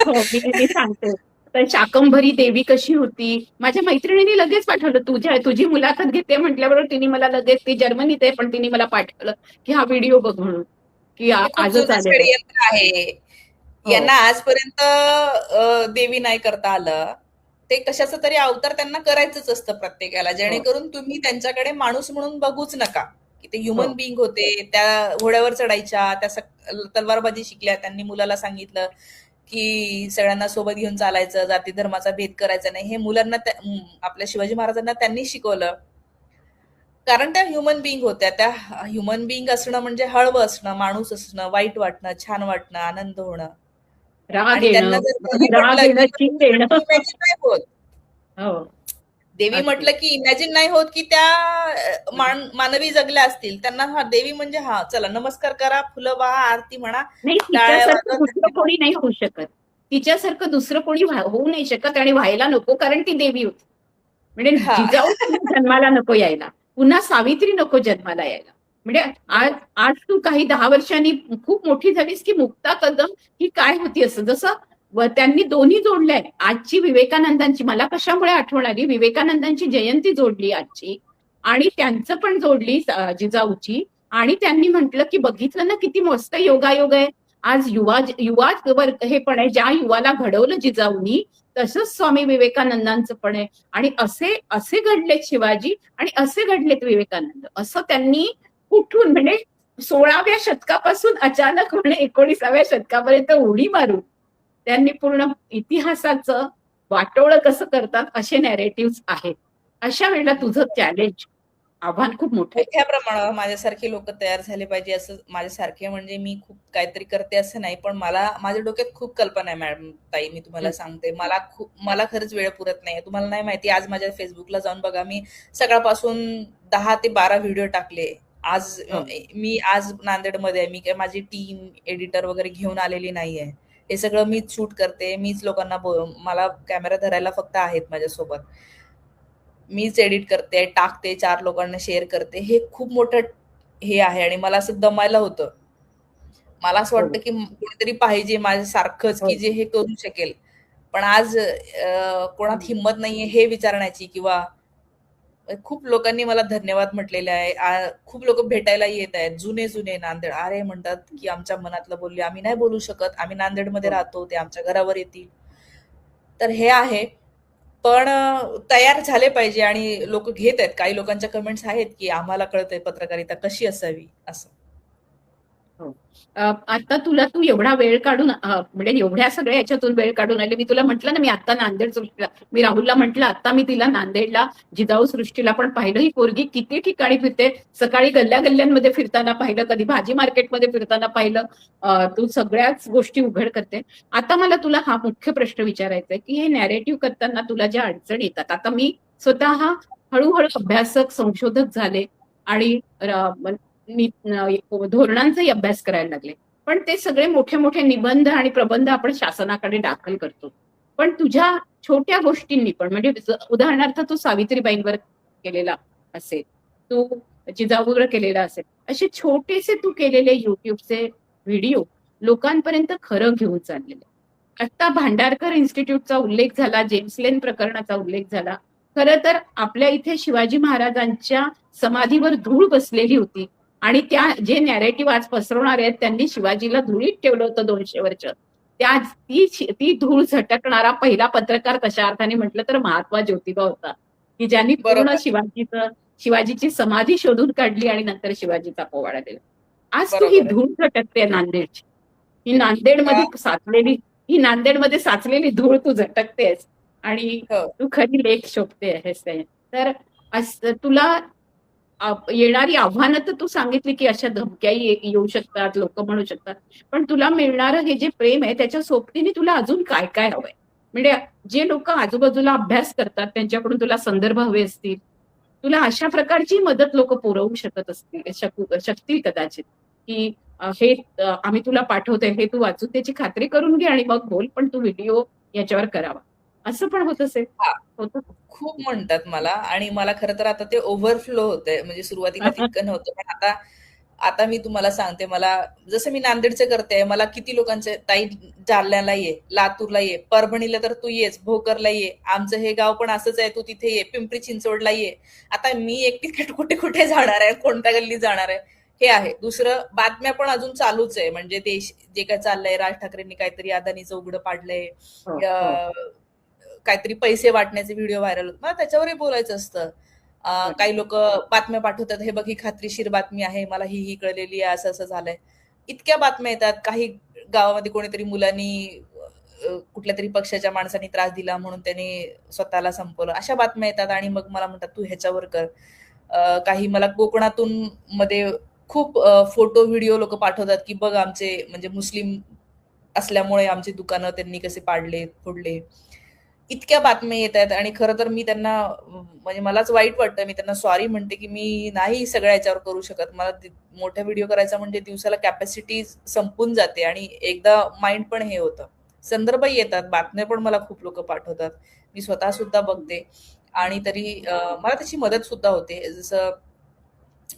हो, मी सांगते. तर शाकंभरी देवी कशी होती. माझ्या मैत्रिणीने लगेच पाठवलं. तुझी मुलाखत घेते म्हटल्याबरोबर तिने मला लगेच, ती जर्मनीत आहे, पण तिने मला पाठवलं, की हा व्हिडिओ बघ म्हणून, की हे खूप आजच जुनं आलेलं आहे. षडयंत्र आहे. हो, यांना आजपर्यंत देवी नाही करता आलं. ते कशाचं तरी अवतार त्यांना करायचंच असतं प्रत्येकाला, हो, जेणेकरून तुम्ही त्यांच्याकडे माणूस म्हणून बघूच नका, की ते ह्युमन हो. बिंग होते. त्या घोड्यावर चढायच्या, त्या तलवारबाजी शिकल्या. त्यांनी मुलाला सांगितलं, की सगळ्यांना सोबत घेऊन चालायचं, जाती धर्माचा भेद करायचा नाही. हे मुलांना आपल्या शिवाजी महाराजांना त्यांनी शिकवलं. कारण त्या ह्युमन बिंग होत्या. त्या ह्युमन बिंग असणं म्हणजे हळवं असणं, माणूस असणं, वाईट वाटणं, छान वाटणं, आनंद होणं. राग आणि त्यांना येणं, जर देवी राग म्हटलं, येणं, की चीड देवी येणं. म्हटलं की इमॅजिन नाही होत. हो, देवी अगदी. म्हटलं की इमॅजिन नाही होत, की त्या मानवी जगल्या असतील. त्यांना हा देवी म्हणजे हा चला नमस्कार करा, फुलं वाहा, आरती म्हणा, नाही, टाळ्या तिच्यासारखं वाजवा, दुसरं धन्यवाद. कोणी नाही होऊ शकत. तिच्यासारखं दुसरं कोणी होऊ नाही शकत आणि व्हायला नको, कारण ती देवी होती. म्हणजे हा. जिजाऊ पुन्हा जन्माला नको यायला. पुन्हा सावित्री नको जन्माला यायला. म्हणजे आज बरोबर. आज तू काही 10 वर्षांनी खूप मोठी झालीस, की मुक्ता कदम ही काय होती असं. जसं त्यांनी दोन्ही जोडलंय. आजची विवेकानंदांची मला कशामुळे आठवण आली, विवेकानंदांची जयंती जोडली आजची आणि त्यांचं पण जोडली जिजाऊची. आणि त्यांनी म्हटलं, की बघितलं ना किती मस्त योगायोग आहे. आज युवा युवा हे पण आहे, ज्या युवाला घडवलं जिजाऊनी, तसंच स्वामी विवेकानंदांचं पण आहे. आणि असे असे घडलेत शिवाजी आणि असे घडलेत विवेकानंद. असं त्यांनी कुठून म्हणजे 16व्या शतकापासून अचानकपणे 19व्या शतकापर्यंत उडी मारून त्यांनी पूर्ण इतिहासाचं वाटोळं कसं करतात असे नॅरेटिव्ह आहेत. अशा वेळेला तुझं चॅलेंज, आव्हान खूप मोठं आहे. मोठ्या प्रमाणावर माझ्यासारखे लोक तयार झाले पाहिजे. असं माझ्यासारखे म्हणजे मी खूप काहीतरी करते असं नाही, पण मला माझ्या डोक्यात खूप कल्पना आहे मॅडम ताई. मी तुम्हाला हं, सांगते, मला खरंच वेळ पुरत नाहीये. तुम्हाला नाही माहिती, आज माझ्या फेसबुकला जाऊन बघा, मी सकाळपासून 10 ते 12 व्हिडिओ टाकले. आज हो, मी आज नांदेडमध्ये आहे. मी काय माझी टीम एडिटर वगैरे घेऊन आलेली नाहीये. हे सगळं मीच शूट करते, मीच लोकांना मला कॅमेरा धरायला फक्त आहेत माझ्यासोबत. मीच एडिट करते, टाकते, 4 लोकांना शेअर करते. हे खूप मोठं हे आहे आणि मला असं दमायला होतं. मला असं हो, वाटतं, की कोणीतरी पाहिजे माझ्यासारखंच, की हो. जे हे करू शकेल. पण आज कोणात हं, हिंमत नाहीये हे विचारण्याची, किंवा खूप लोकांनी मला धन्यवाद म्हटलेले आहे. खूप लोकं भेटायला येत आहेत. जुने-जुने नांदेड. अरे म्हणतात, की आमच्या मनातलं बोलले. आम्ही नाही बोलू शकत. आम्ही नांदेडमध्ये हो. राहतो. ते आमच्या घरावर येतील. तर हे आहे. पण तयार झाले पाहिजे आणि लोकं घेत आहेत. काही लोकांच्या कमेंट्स आहेत, की आम्हाला कळतंय पत्रकारिता कशी असावी असं. हो. आता तू एवढा वेळ काढून म्हणजे एवढ्या सगळ्या याच्यातून वेळ काढून आले. मी तुला म्हटलं ना, मी आता नांदेड सृष्टीला, मी राहुलला म्हटलं, आता मी तिला नांदेडला जिजाऊ सृष्टीला पण पाहिलं. ही पोरगी किती ठिकाणी फिरते. सकाळी गल्ल्या-गल्ल्यांमध्ये फिरताना पाहिलं, कधी भाजी मार्केटमध्ये फिरताना पाहिलं. तू सगळ्याच गोष्टी उघड करते. आता मला तुला हा मुख्य प्रश्न विचारायचा आहे, की हे नॅरेटिव्ह करताना तुला ज्या अडचणी येतात. आता मी स्वतः हळू-हळू अभ्यासक, संशोधक झाले आणि धोरणांचाही अभ्यास करायला लागले. पण ते सगळे मोठे-मोठे निबंध आणि प्रबंध आपण शासनाकडे दाखल करतो. पण तुझ्या छोट्या गोष्टींनी पण म्हणजे उदाहरणार्थ तू सावित्रीबाईंवर केलेला असेल, तू जिजाऊवर केलेला असेल. असे छोटेसे तू केलेले YouTubeचे व्हिडिओ लोकांपर्यंत खरं घेऊन चाललेले. आता भांडारकर इन्स्टिट्यूटचा उल्लेख झाला, जेम्स लेन प्रकरणाचा उल्लेख झाला. खरं तर आपल्या इथे शिवाजी महाराजांच्या समाधीवर धूळ बसलेली होती आणि त्या जे नॅरेटिव्ह आज पसरवणारे आहेत त्यांनी शिवाजीला धुळीत ठेवलं होतं 200 वर्ष. ती धूळ झटकणारा पहिला पत्रकार तशा अर्थाने म्हटलं तर महात्मा ज्योतिबा होता, की ज्यांनी पूर्ण बरोबर, शिवाजीची समाधी शोधून काढली आणि नंतर शिवाजीचा पोवाडा दिला. आज तू ही बरोबर आहे. धूळ झटकते नांदेडची. ही का? नांदेडमध्ये साचलेली ही नांदेडमध्ये साचलेली धूळ तू झटकतेस आणि हो. तू खरी लेख शोभते आहेस ते. तर तुला येणारी आव्हानं तर तू सांगितली, की अशा धमक्याही येऊ शकतात, लोकं म्हणू शकतात. पण तुला मिळणारं हे जे प्रेम आहे त्याच्या सोबतीने तुला अजून काय-काय हवंय? म्हणजे जे लोकं आजूबाजूला अभ्यास करतात त्यांच्याकडून तुला संदर्भ हवे असतील. तुला अशा प्रकारची मदत लोकं पुरवू शकत असतील शकतील कदाचित, की हे आम्ही तुला पाठवतोय, हे तू वाचून त्याची खात्री करून घे आणि मग बोल, पण तू व्हिडिओ याच्यावर करावा. असं पण होत असेल? हां, होतं का? खूप म्हणतात मला आणि मला खरं तर आता ते ओव्हरफ्लो होतंय. म्हणजे सुरुवातीला तितकं नव्हतं. पण आता आता मी तुम्हाला सांगते, मला जसं मी नांदेडचे करते, मला किती लोकांचे, "ताई जालन्याला ये, लातूरला ये, परभणीला तर तू येच, भोकरला ये, आमचं हे गाव पण असंच आहे, तू तिथे ये, पिंपरी चिंचवडला ये." आता मी एकटी कुठे-कुठे जाणार आहे, कोणत्या गल्लीत जाणार आहे, हे आहे. दुसरं, बातम्या पण अजून चालूच आहे. म्हणजे देश जे काय चाललंय, राज ठाकरेंनी काहीतरी अदानीचं उघडं पाडलंय, हो, हो. अ, काहीतरी पैसे वाटण्याचे व्हिडिओ व्हायरल होत. मला त्याच्यावरही बोलायचं असतं. बरोबर. काही लोकं बातम्या पाठवतात, "हे बघ, ही खात्रीशीर बातमी आहे. मला ही कळलेली आहे. असं-असं झालंय." इतक्या बातम्या येतात. काही गावामध्ये कोणीतरी मुलांनी कुठल्यातरी पक्षाच्या माणसाने त्रास दिला म्हणून त्याने स्वतःला संपवलं. अशा बातम्या येतात आणि मग मला म्हणतात, "तू ह्याच्यावर कर." काही मला कोकणातून मध्ये खूप फोटो, व्हिडिओ लोकं पाठवतात, की बघ आमचे म्हणजे मुस्लिम असल्यामुळे आमची दुकानं त्यांनी कसे पाडले, फोडले. इतक्या बातम्या येतायत आणि खरं तर मी त्यांना म्हणजे मलाच वाईट वाटतं. मी त्यांना सॉरी म्हणते, की मी नाही सगळ्या ह्याच्यावर करू शकत. मला मोठा व्हिडिओ करायचा म्हणजे दिवसाला कॅपॅसिटी संपून जाते आणि एकदा माइंड पण हे होतं. संदर्भ येतात, बातम्या पण मला खूप लोकं पाठवतात. मी स्वतः सुद्धा बघते आणि तरी मला त्याची मदत सुद्धा होते. जसं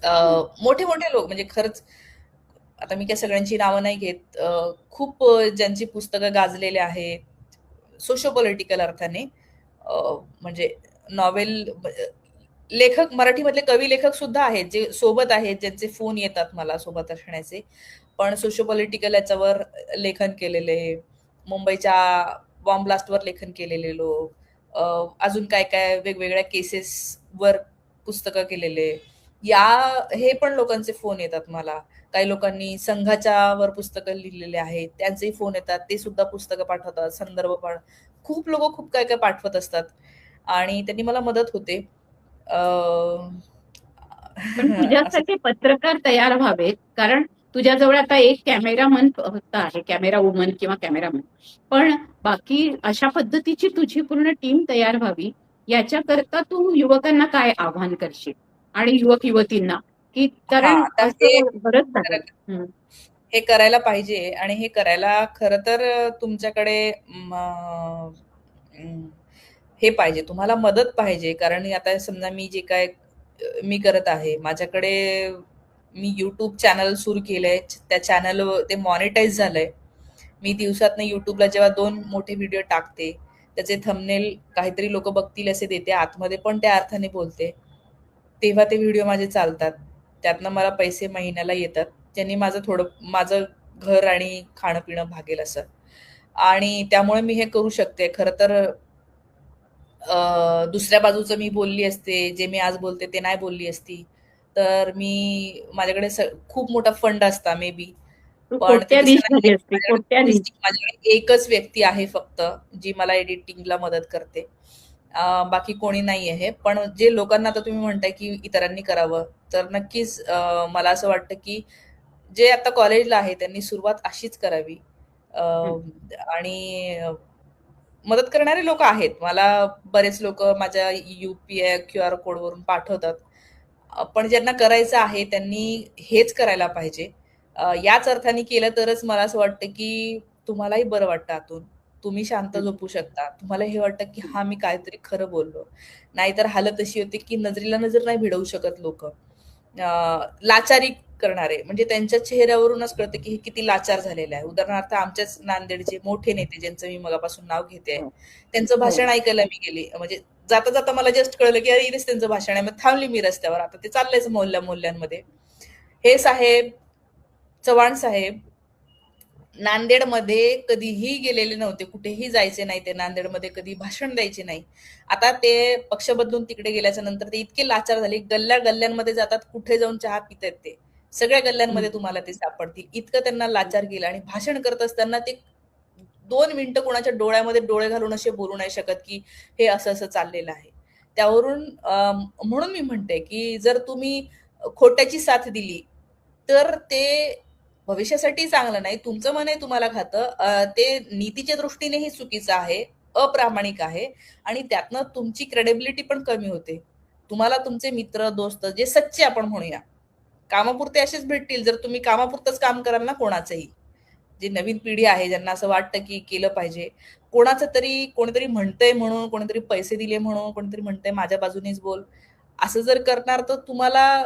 हं. मोठे-मोठे लोक म्हणजे खरंच, आता मी काही सगळ्यांची नावं नाही घेत. खूप ज्यांची पुस्तकं गाजलेले आहेत, सोशो पॉलिटिकल अर्थाने, अ, म्हणजे नॉव्हेल लेखक, मराठीमधले कवी लेखक सुद्धा आहेत, जे सोबत आहेत, ज्यांचे फोन येतात मला सोबत असण्याचे. पण सोशो पॉलिटिकल याच्यावर लेखन केलेले, मुंबईच्या बॉम्ब ब्लास्टवर लेखन केलेले लोक, अजून काय-काय वेगवेगळ्या केसेसवर पुस्तकं केलेले. या हे पण लोकांचे फोन येतात मला. काही लोकांनी संघाच्या पुस्तकं लिहिलेले आहेत, त्यांचेही फोन येतात. ते सुद्धा पुस्तकं पाठवतात, संदर्भ पण. खूप लोकं खूप काय-काय पाठवत असतात आणि त्यांनी मला मदत होते. अ, पण असं. तुझ्यासारखे पत्रकार तयार व्हावेत, कारण तुझ्याजवळ आता एक कॅमेरामन फक्त आहे, कॅमेरा वुमन किंवा कॅमेरामन. पण बाकी अशा पद्धतीची तुझी पूर्ण टीम तयार व्हावी, याच्याकरता तू युवकांना काय आव्हान करशील? आणि युवक-युवतींना, की कारण हां, तर हे असं बरंच आहे. खरं हं. हे करायला पाहिजे आणि हे करायला खरं तर तुमच्याकडे हे पाहिजे, तुम्हाला मदत पाहिजे. कारण आता समजा मी जे काय मी करत आहे, माझ्याकडे मी YouTube चॅनल सुरू केलंय. त्या चॅनलवर ते मॉनिटाईज झालंय. मी दिवसातनं YouTubeला जेव्हा 2 मोठे व्हिडिओ टाकते, त्याचे थंबनेल काहीतरी लोकं बघतील असे देते, आतमध्ये पण त्या अर्थाने बोलते. तेव्हा ते व्हिडिओ माझे चालतात. त्यातनं मला पैसे महिन्याला येतात. ज्यांनी माझं घर आणि खाणं-पिणं भागेल असं. आणि त्यामुळे मी हे करू शकते. खरं तर दुसऱ्या बाजूचं मी बोलली असते, जे मी आज बोलते ते नाही बोलली असती, तर माझ्याकडे खूप मोठा फंड असता मे बी. तू पण ते तसं कोट्याधीश नाहीये. झाली असती, कोट्याधीश. माझ्याकडे एकच व्यक्ती आहे फक्त, जी मला एडिटिंगला मदत करते. बाकी कोणी नाही आहे. पण जे लोकांना आता तुम्ही म्हणताय, की इतरांनी करावं, तर नक्कीच मला असं वाटतं, की जे आता कॉलेजला आहे त्यांनी सुरुवात अशीच करावी. हं. आणि मदत करणारे लोकं आहेत. मला बरेच लोकं माझ्या यू-पी-आय, क्यूआर कोडवरून पाठवतात. पण ज्यांना करायचं आहे त्यांनी हेच करायला पाहिजे. याच अर्थाने केलं तरच मला असं वाटतं, की तुम्हालाही बरं वाटतं आतून. तुम्ही शांत हं. झोपू शकता. तुम्हाला हे वाटतं, की हं. हां, मी काहीतरी खरं बोललो. नाहीतर हालत अशी होते, की नजरेला नजर नाही भिडवू शकत लोकं. लाचारी करणारे म्हणजे त्यांच्या चेहऱ्यावरूनच कळतं, की हे किती लाचार झालेलं आहे. उदाहरणार्थ आमच्याच नांदेडचे मोठे नेते, ज्यांचं मी मगापासून नाव घेते, हो, त्यांचं हो. भाषण ऐकायला मी गेली. म्हणजे जाता-जाता मला जस्ट कळलं, की अरे इथेच त्यांचं भाषण आहे. मग थांबली मी रस्त्यावर. आता ते चाललंयच मोहल्ल्या-मोहल्ल्यांमध्ये. हे साहेब, चव्हाण साहेब नांदेडमध्ये कधीही गेलेले नव्हते. कुठेही जायचे नाही ते. नांदेडमध्ये कधी भाषण द्यायचे नाही. आता ते पक्ष बदलून तिकडे गेल्याच्या नंतर ते इतके लाचार झाले. गल्ल्या-गल्ल्यांमध्ये जातात. कुठे जाऊन चहा पितायत ते. सगळ्या हं. गल्ल्यांमध्ये तुम्हाला ते सापडतील. इतकं त्यांना लाचार गेलं आणि भाषण करत असताना ते 2 मिनिटं कोणाच्या डोळ्यामध्ये डोळे घालून असे बोलू नाही शकत, की हे असं-असं चाललेलं आहे. त्यावरून म्हणून मी म्हणते, की जर तुम्ही खोट्याची साथ दिली, तर ते भविष्यासाठी चांगलं नाही. तुमचं मन आहे तुम्हाला खातं. ते नीतीच्या दृष्टीनेही चुकीचं आहे, अप्रामाणिक आहे आणि त्यातनं तुमची क्रेडिबिलिटी पण कमी होते. तुम्हाला तुमचे मित्र, दोस्त जे सच्चे आपण म्हणूया, कामापुरते असेच भेटतील जर तुम्ही कामापुरतंच काम कराल ना कोणाचंही. जे नवीन पिढी आहे ज्यांना असं वाटतं की केलं पाहिजे, कोणाचं तरी कोणीतरी म्हणतंय म्हणून, कोणीतरी पैसे दिले म्हणून, कोणीतरी म्हणतंय माझ्या बाजूनेच बोल, असं जर करणार तर तुम्हाला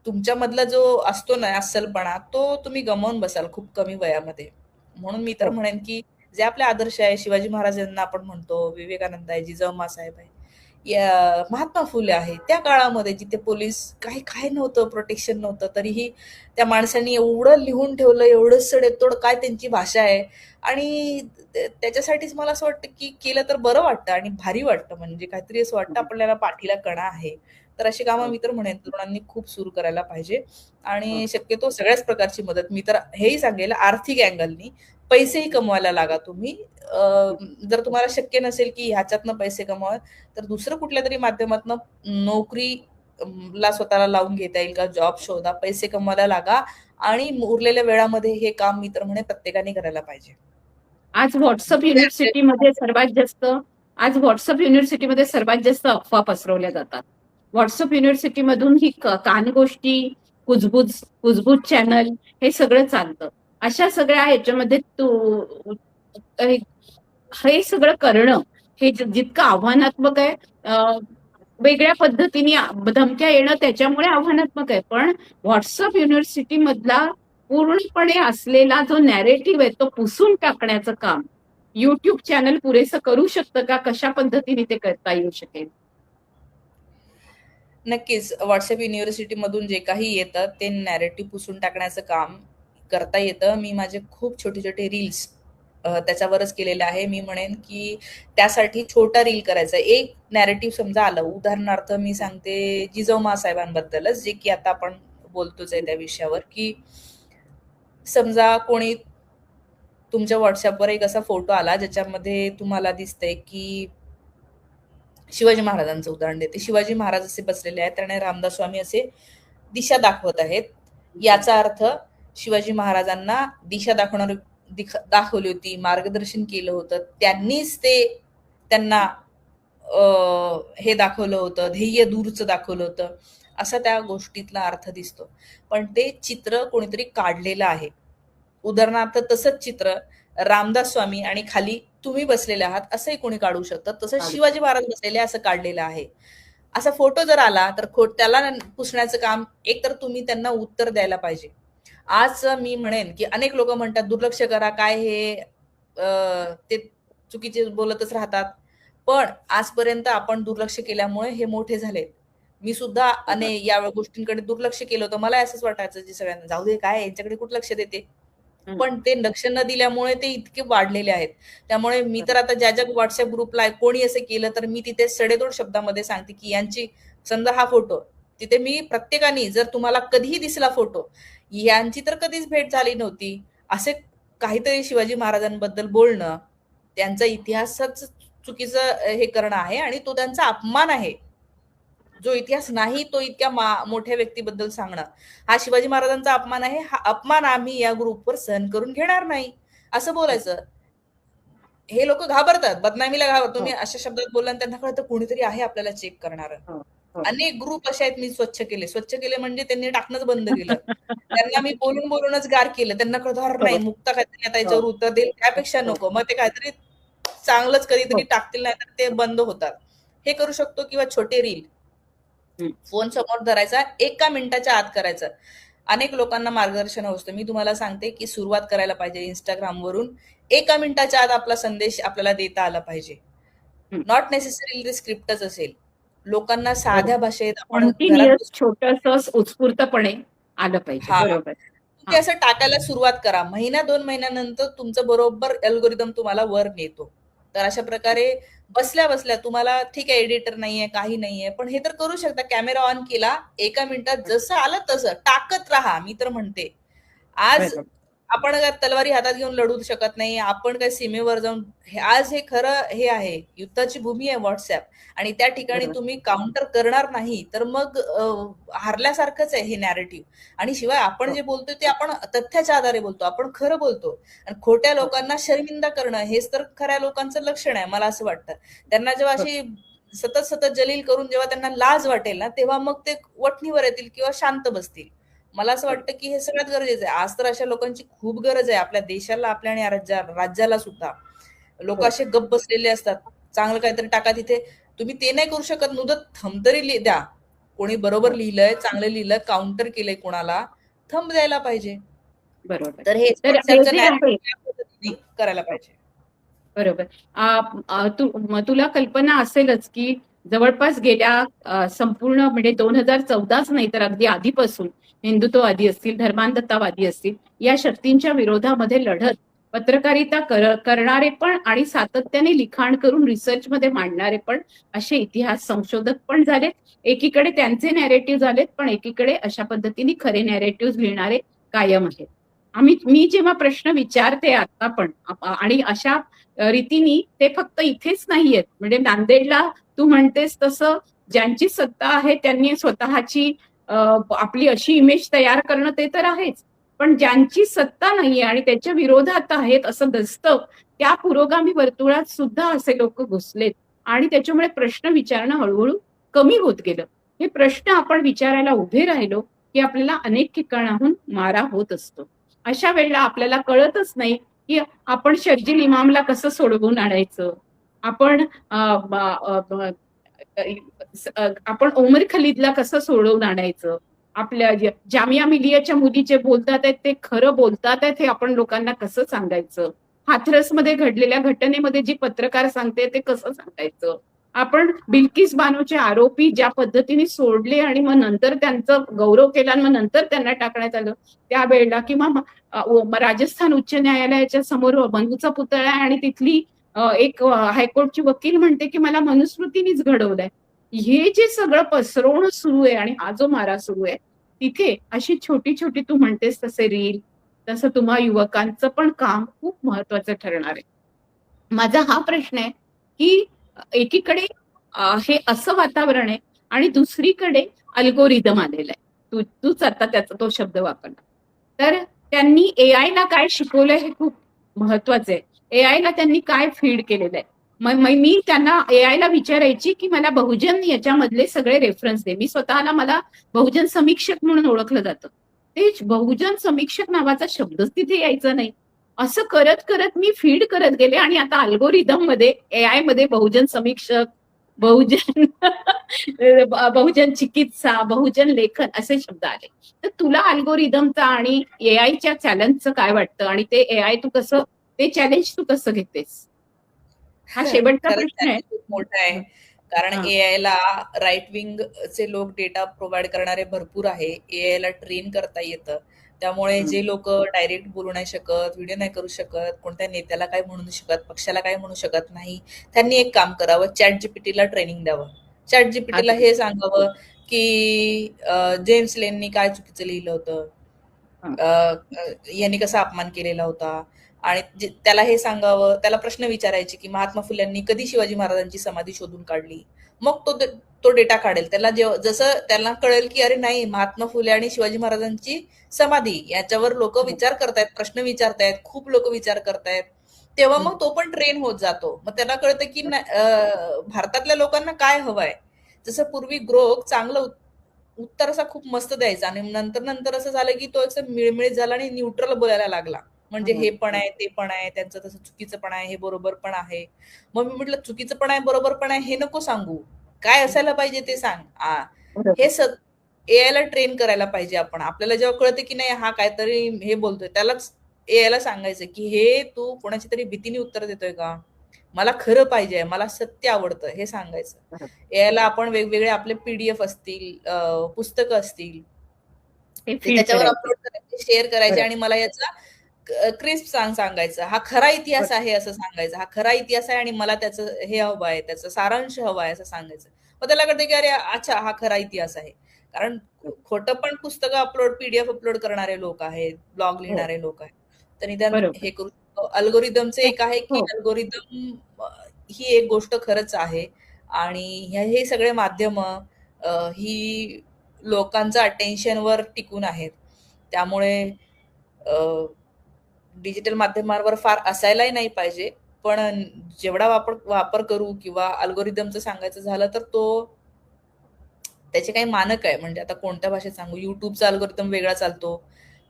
तुमच्यामधला जो असतो ना अस्सलपणा, तो तुम्ही गमावून बसाल खूप कमी वयामध्ये. म्हणून मी तर हो. म्हणेन, की जे आपले आदर्श आहे, शिवाजी महाराज यांना आपण म्हणतो, विवेकानंद आहे, जिजाऊ माँसाहेब आहे, या महात्मा फुले आहे. त्या काळामध्ये जिथे पोलीस काही नव्हतं, प्रोटेक्शन नव्हतं, तरीही त्या माणसांनी एवढं लिहून ठेवलं, एवढं सडेतोड काय त्यांची भाषा आहे आणि त्याच्यासाठीच मला असं वाटतं, की केलं तर बरं वाटतं आणि भारी वाटतं. म्हणजे काहीतरी असं वाटतं आपल्याला पाठीला कणा आहे. तर अशी कामं हो. मी तर म्हणेन तरुणांनी खूप सुरू करायला पाहिजे हो. आणि शक्यतो सगळ्याच प्रकारची मदत मी तर हेही सांगेल आर्थिक अँगलनी पैसेही कमवायला लागा तुम्ही. जर तुम्हाला शक्य नसेल की ह्याच्यातनं पैसे कमवा, तर दुसरं कुठल्या तरी माध्यमातनं नोकरी ला स्वतःला लावून घेता येईल का, जॉब शोधा, पैसे कमवायला लागा आणि उरलेल्या वेळामध्ये हे काम मी तर म्हणेन प्रत्येकाने करायला पाहिजे. आज व्हॉट्सअप धन्यवाद जय युनिव्हर्सिटीमध्ये सर्वात जास्त आज व्हॉट्सअप युनिव्हर्सिटीमध्ये सर्वात जास्त अफवा पसरवल्या जातात. व्हॉट्सअप युनिव्हर्सिटीमधून ही कानगोष्टी, कुजबूज कुजबूज चॅनल हे सगळं चालतं. अशा सगळ्या ह्याच्यामध्ये तू हे सगळं करणं हे जितकं आव्हानात्मक आहे, वेगळ्या पद्धतीने धमक्या येणं त्याच्यामुळे आव्हानात्मक आहे. पण व्हॉट्सअप युनिव्हर्सिटी मधला पूर्णपणे असलेला जो नॅरेटिव्ह आहे तो पुसून टाकण्याचं काम युट्यूब चॅनल पुरेसं करू शकतं का? कशा पद्धतीने ते करता येऊ शकेल? नक्कीच. व्हॉट्सअप युनिव्हर्सिटीमधून जे काही येतं ते नॅरेटिव्ह पुसून टाकण्याचं काम करता येतं. मी माझे खूप छोटे-छोटे रील्स त्याच्यावरच केलेले आहे. मी म्हणेन, की त्यासाठी छोटा रील करायचा. एक नॅरेटिव्ह समजा आलं. उदाहरणार्थ मी सांगते जिजाऊ माँसाहेबांबद्दलच, जे की आता आपण बोलतोच आहे त्या विषयावर, की समजा कोणी तुमच्या WhatsAppवर एक असा फोटो आला ज्याच्यामध्ये तुम्हाला दिसतंय, की शिवाजी महाराजांचं उदाहरण देते. शिवाजी महाराज असे बसलेले आहेत आणि रामदास स्वामी असे दिशा दाखवत आहेत. याचा अर्थ शिवाजी महाराजांना दिशा दाखवली होती, मार्गदर्शन केलं होतं. त्यांनीच ते त्यांना हे दाखवलं होतं, ध्येय दूरचं दाखवलं होतं. असा त्या गोष्टीतला अर्थ दिसतो. पण ते चित्र कोणीतरी काढलेलं आहे. उदाहरणार्थ तसंच चित्र रामदास स्वामी आणि खाली तुम्ही बसलेले आहात असंही कोणी काढू शकतं. तसंच शिवाजी महाराज बसलेले असं काढलेलं आहे. असा फोटो जर आला तर त्याला पुसण्याचं काम एकतर तुम्ही त्यांना उत्तर द्यायला पाहिजे. आज मी म्हणेन, की अनेक लोकं म्हणतात दुर्लक्ष करा, काय हे ते चुकीचे बोलतच राहतात. पण आजपर्यंत आपण दुर्लक्ष केल्यामुळे हे मोठे झालेत. मी सुद्धा या गोष्टींकडे दुर्लक्ष केलं होतं. मला असंच वाटायचं जे सगळ्यांना जाऊ दे काय यांच्याकडे कुठं लक्ष देते. पण ते लक्ष न दिल्यामुळे ते इतके वाढलेले आहेत. त्यामुळे मी तर आता ज्या WhatsApp ग्रुपला आहे, कोणी असं केलं तर मी तिथे सडेतोड शब्दामध्ये सांगते, की यांची समजा हा फोटो, तिथे मी प्रत्येकाने जर तुम्हाला कधीही दिसला फोटो, यांची तर कधीच भेट झाली नव्हती. असे काहीतरी शिवाजी महाराजांबद्दल बोलणं, त्यांचा इतिहासच चुकीचं हे करणं आहे आणि तो त्यांचा अपमान आहे. जो इतिहास नाही तो इतक्या मोठ्या व्यक्तीबद्दल सांगणं हा शिवाजी महाराजांचा अपमान आहे. हा अपमान आम्ही या ग्रुपवर सहन करून घेणार नाही असं बोलायचं. हे लोक घाबरतात, बदनामीला घाबरतात. तुम्ही अशा शब्दात बोलला त्यांना कळतं कोणीतरी आहे आपल्याला चेक करणार. अनेक ग्रुप असे आहेत मी स्वच्छ केले म्हणजे त्यांनी टाकणंच बंद केलं. त्यांना मी बोलून बोलूनच गार केलं. त्यांना कळतं अरे नाही मुक्ता काहीतरी आता याच्यावर उत्तर देईल त्यापेक्षा नको. मग ते काहीतरी चांगलंच कधीतरी टाकतील नाही तर ते बंद होतात. हे करू शकतो किंवा छोटे रील फोन समोर धरायचा 1 मिनिटाच्या आत करायचं. अनेक लोकांना मार्गदर्शन असतं. मी तुम्हाला सांगते की सुरुवात करायला पाहिजे Instagram वरून 1 मिनिटाच्या आत आपला संदेश आपल्याला देता आला पाहिजे. नॉट नेसेसरीली स्क्रिप्टच असेल. लोकांना साध्या भाषेत आपण कॉन्टिन्युअस छोटंसं उत्स्फूर्तपणे आलं पाहिजे. हां. बरोबर. ते असं टाकायला सुरुवात करा. महिना 2 महिन्यानंतर तुमचं बरोबर अल्गोरिदम तुम्हाला वर नेतो. तर अशा प्रकारे बसल्या-बसल्या तुम्हाला ठीक आहे एडिटर नाहीये, काही नाहीये, पण हे तर करू शकता. कॅमेरा ऑन केला, 1 मिनिटात जसं आलं तसं टाकत राहा. मी तर म्हणते. आज आपण काय तलवारी हातात घेऊन लढू शकत नाही. आपण काय सीमेवर जाऊन आज हे खरं हे आहे. युद्धाची भूमी आहे WhatsApp आणि त्या ठिकाणी तुम्ही काउंटर करणार नाही, तर मग हारल्यासारखंच आहे हे नॅरेटिव्ह. आणि शिवाय आपण जे बोलतोय ते आपण तथ्याच्या आधारे बोलतो. आपण खरं बोलतो. आणि खोट्या लोकांना शर्मिंदा करणं हेच तर खऱ्या लोकांचं लक्षण आहे मला असं वाटतं. त्यांना जेव्हा अशी सतत जलील करून जेव्हा त्यांना लाज वाटेल ना, तेव्हा मग ते वठणीवर येतील किंवा शांत बसतील. मला असं वाटतं की हे सगळ्यात गरजेचं आहे. आज तर अशा लोकांची खूप गरज आहे आपल्या देशाला, आपल्या आणि राज्याला सुद्धा. लोक हो असे गप्प बसलेले असतात. चांगलं काहीतरी टाका तिथे. तुम्ही ते नाही करू शकत, नुसतं थंब तरी द्या. कोणी बरोबर हो लिहिलंय, चांगलं लिहिलं, काउंटर केलंय कोणाला, थंब द्यायला पाहिजे. बरोबर. तर हे तर हे त्यांचं जे आहे नॅरेटिव्ह या पद्धतीने करायला पाहिजे. बरोबर. तुला कल्पना असेलच की जवळपास गेल्या संपूर्ण म्हणजे 2014च नाही तर अगदी आधीपासून हिंदुत्ववादी असतील, धर्मांधतावादी असतील, या शक्तींच्या विरोधामध्ये लढत पत्रकारिता करणारे पण आणि सातत्याने लिखाण करून रिसर्चमध्ये मांडणारे पण असे इतिहास संशोधक पण झालेत. एकीकडे त्यांचे नॅरेटिव्ह झालेत, पण एकीकडे अशा पद्धतीने खरे नॅरेटिव्ह लिहिणारे कायम आहेत. मी जेव्हा प्रश्न विचारते आता पण आणि अशा रीतीने ते फक्त इथेच नाहीयेत. म्हणजे नांदेडला तू म्हणतेस तसं ज्यांची सत्ता आहे त्यांनी स्वतःची आपली अशी इमेज तयार करणं ते तर आहेच. पण ज्यांची सत्ता नाहीये आणि त्याच्या विरोधात आहेत असं दिसतं, त्या पुरोगामी वर्तुळात सुद्धा असे लोक घुसलेत आणि त्याच्यामुळे प्रश्न विचारणं हळूहळू कमी होत गेलं. हे प्रश्न आपण विचारायला उभे राहिलो की आपल्याला अनेक ठिकाणाहून मारा होत असतो. अशा वेळेला आपल्याला कळतच नाही की आपण शर्जील इमामला कसं सोडवून आणायचं. आपण आपण ओमर खलीदला कसं सोडवून आणायचं. आपल्या जामिया मिलियाच्या मुली जे बोलतात आहेत ते खरं बोलतात आहेत हे आपण लोकांना कसं सांगायचं. हाथरसमध्ये घडलेल्या घटनेमध्ये जी पत्रकार सांगते ते कसं सांगायचं. आपण बिल्किस बानोचे आरोपी ज्या पद्धतीने सोडले आणि मग नंतर त्यांचा गौरव केला आणि मग नंतर त्यांना टाकण्यात आलं त्यावेळेला किंवा राजस्थान उच्च न्यायालयाच्या समोर मनुचा पुतळा आहे आणि तिथली एक हायकोर्टची वकील म्हणते की मला मनुस्मृतीनेच घडवलंय. हे जे सगळं पसरवणं सुरू आहे आणि हा जो मारा सुरू आहे तिथे अशी छोटी छोटी तू म्हणतेस तसे रील तसं तुम्हा युवकांचं पण काम खूप महत्वाचं ठरणार आहे. माझा हा प्रश्न आहे की एकीकडे हे असं वातावरण आहे आणि दुसरीकडे अल्गोरिदम आलेला आहे. तूच आता त्याचा तो शब्द वापरला. तर त्यांनी एआय ला काय शिकवलंय हे खूप महत्वाचं आहे. एआय ला त्यांनी काय फीड केलेलं आहे. मी त्यांना एआय ला विचारायची की मला बहुजन याच्यामधले सगळे रेफरन्स दे. मी स्वतःला मला बहुजन समीक्षक म्हणून ओळखलं जातं. ते बहुजन समीक्षक नावाचा शब्दच तिथे यायचा नाही. असं करत करत मी फीड करत गेले आणि आता अल्गोरिदम मध्ये एआय मध्ये बहुजन समीक्षक, बहुजन बहुजन चिकित्सा, बहुजन लेखन असे शब्द आले. तर तुला अल्गोरिदमचा आणि एआयच्या चॅलेंजचं काय वाटतं आणि ते एआय तू कसं ते चॅलेंज तू कसं घेतेस? हा शेवटचा खरंच प्रश्न आहे. चॅलेंज खूप मोठा आहे. कारण हा एआयला राईट विंगचे लोक डेटा प्रोव्हाईड करणारे भरपूर आहे. एआयला ट्रेन करता येतं. त्यामुळे जे लोक डायरेक्ट बोलू नाही शकत, व्हिडिओ नाही करू शकत, कोणत्या नेत्याला काय म्हणू नाही शकत, पक्षाला काय म्हणू शकत नाही, त्यांनी एक काम करावं, चॅट जीपीटीला ट्रेनिंग द्यावं. चॅट जीपीटीला हे सांगावं की जेम्स लेननी काय चुकीचं लिहिलं होतं, यांनी कसा अपमान केलेला होता, आणि त्याला हे सांगावं, त्याला प्रश्न विचारायचे की महात्मा फुल्यांनी कधी शिवाजी महाराजांची समाधी शोधून काढली. मग तो डेटा काढेल. त्याला जसं त्याला कळेल की अरे नाही, महात्मा फुले आणि शिवाजी महाराजांची समाधी याच्यावर लोक विचार करतायत, प्रश्न विचारतायत, खूप लोक विचार करतायत, तेव्हा मग तो पण ट्रेन होत जातो. मग त्याला कळतं की भारतातल्या लोकांना काय हवंय. जसं पूर्वी ग्रोक चांगलं उत्तर असा खूप मस्त द्यायचा आणि नंतर नंतर असं झालं की तो असं मिळमिळीत झाला आणि न्यूट्रल बोलायला लागला. म्हणजे हे पण आहे, ते पण आहे, त्यांचं तसं चुकीचं पण आहे, हे बरोबर पण आहे. मग मी म्हटलं चुकीचं पण आहे, बरोबर पण आहे हे नको सांगू, काय असायला पाहिजे ते सांग. हे एआयला ट्रेन करायला पाहिजे आपण. आपल्याला जेव्हा कळतं की नाही हा काहीतरी हे बोलतोय, त्यालाच एआयला सांगायचं की हे तू कोणाची तरी भीतीने उत्तर देतोय का, मला खरं पाहिजे, मला सत्य आवडतं हे सांगायचं. याला आपण वेगवेगळे आपले पीडीएफ असतील, पुस्तकं असतील, ते ते फीड त्याच्यावर करायचं. अपलोड करायचे, शेअर करायचे बरोबर आणि मला याचा क्रिस्प सांगायचं, हा खरा इतिहास आहे असं सांगायचं, हा खरा इतिहास आहे आणि मला त्याचं हे हवं आहे, त्याचा सारांश हवा आहे असं सांगायचं. मग त्याला कळतं की अरे अच्छा हा खरा इतिहास आहे. कारण खोटं पण पुस्तकं अपलोड, पीडीएफ अपलोड करणारे लोक आहेत, ब्लॉग हो लिहिणारे लोक आहेत. तर निदान बरोबर हे करू शकतो. अल्गोरिदमचं एक आहे की हो अल्गोरिदम ही एक गोष्ट खरंच आहे आणि हे सगळे माध्यम ही लोकांचं अटेन्शनवर टिकून आहेत. त्यामुळे डिजिटल माध्यमांवर फार असायलाही नाही पाहिजे. पण जेवढा वापर वापर करू किंवा अल्गोरिदमचं सांगायचं झालं तर तो त्याचे काही मानक आहे. म्हणजे आता कोणत्या भाषेत सांगू, YouTubeचा अल्गोरिदम वेगळा चालतो.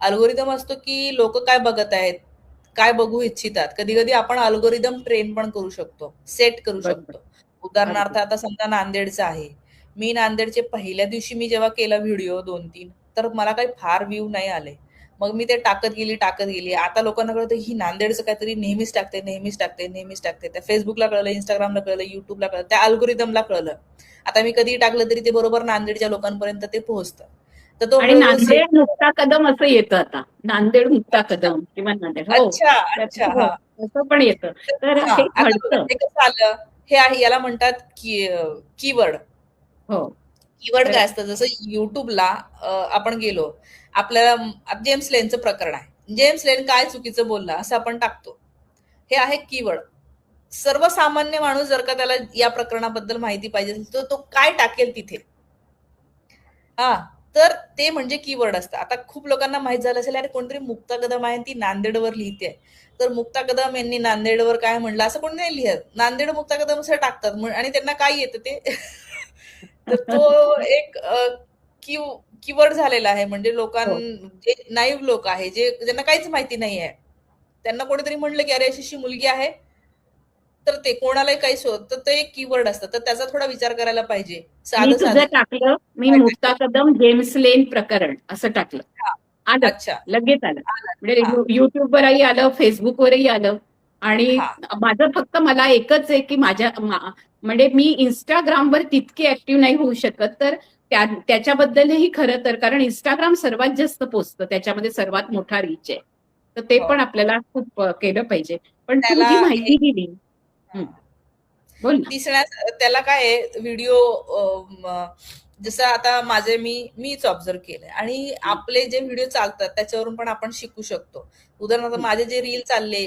अल्गोरिदम असतो की लोक काय बघत आहेत, काय बघू इच्छितात. कधी-कधी आपण अल्गोरिदम ट्रेन पण करू शकतो, सेट करू बरोबर. शकतो. उदाहरणार्थ अगदी. आता समजा नांदेडचं आहे. मी नांदेडचे पहिल्या दिवशी मी जेव्हा केला व्हिडिओ 2-3 तर मला काही फार व्ह्यू नाही आले. मग मी ते टाकत गेली, टाकत गेली. आता लोकांना कळतं ही नांदेडचं काहीतरी नेहमीच टाकते, नेहमीच टाकते, नेहमीच टाकते. त्या Facebookला कळलं, Instagramला कळलं, YouTubeला कळलं, त्या अल्गोरिदमला कळलं. आता मी कधीही टाकलं तरी ते बरोबर नांदेडच्या लोकांपर्यंत ते पोहोचतं. तर तो आणि सेट. नांदेड मुक्ता कदम असं येतं आता. नांदेड मुक्ता अच्छा, कदम किंवा नांदेड. हो. अच्छा, तर अच्छा. हो, हां. असं पण येतं. तर तर हां, हे आता बघा घडतं. ते कसं आलं, हे आहे याला म्हणतात कीवर्ड. हो. कीवर्ड तर काय असतं, जसं YouTubeला आपण गेलो, आपल्याला जेम्स लेनचं प्रकरण आहे. जेम्स लेन काय चुकीचं बोलला असं आपण टाकतो. हे आहे कीवर्ड. सर्वसामान्य माणूस जर का त्याला या प्रकरणाबद्दल माहिती पाहिजे असेल, तर तो काय टाकेल तिथे? हां, तर ते म्हणजे कीवर्ड असतं. आता खूप लोकांना माहीत झालं असेल, अरे कोणतरी मुक्ता कदम आहे आणि ती नांदेडवर लिहितेय. तर मुक्ता कदम यांनी नांदेडवर काय म्हणलं असं कोणी नाही लिहत. नांदेड मुक्ता कदम असं टाकतात आणि त्यांना काय येतं ते तर तो एक कीवर्ड झालेला आहे. म्हणजे हो. जे नाईव्ह लोक आहे, जे ज्यांना काहीच माहिती नाहीये. त्यांना कोणीतरी म्हणलं, की "अरे अशी-अशी मुलगी आहे." तर ते कोणालाही काही तर ते एक कीवर्ड असतं. तर त्याचा थोडा विचार करायला पाहिजे. मी साधं-साधं तुझं टाकलं, मी काय मुक्ता टाकेल? कदम जेम्स लेन प्रकरण असं टाकलं. हां. आलं, अच्छा. लगेच आलं. आलं. म्हणजे हां, YouTubeवरही आलं, Facebookवरही आलं आणि हां. माझं फक्त मला एकच आहे, की म्हणजे मी Instagramवर तितकी ॲक्टिव्ह नाही होऊ शकत. तर त्याच्याबद्दलही खरं तर कारण Instagram सर्वात जास्त पोहोचतं. त्याच्यामध्ये सर्वात मोठा रीच आहे. तर ते हो. पण आपल्याला खूप केलं पाहिजे. पण तू त्याला जी एक माहिती दिली हं, हां. बोल ना. त्याला काय आहे व्हिडिओ जसं आता मीच ऑब्झर्व्ह केलंय आणि हं, आपले जे व्हिडिओ चालतात त्याच्यावरून पण आपण शिकू शकतो. उदाहरणार्थ हं, माझे जे रील चालले,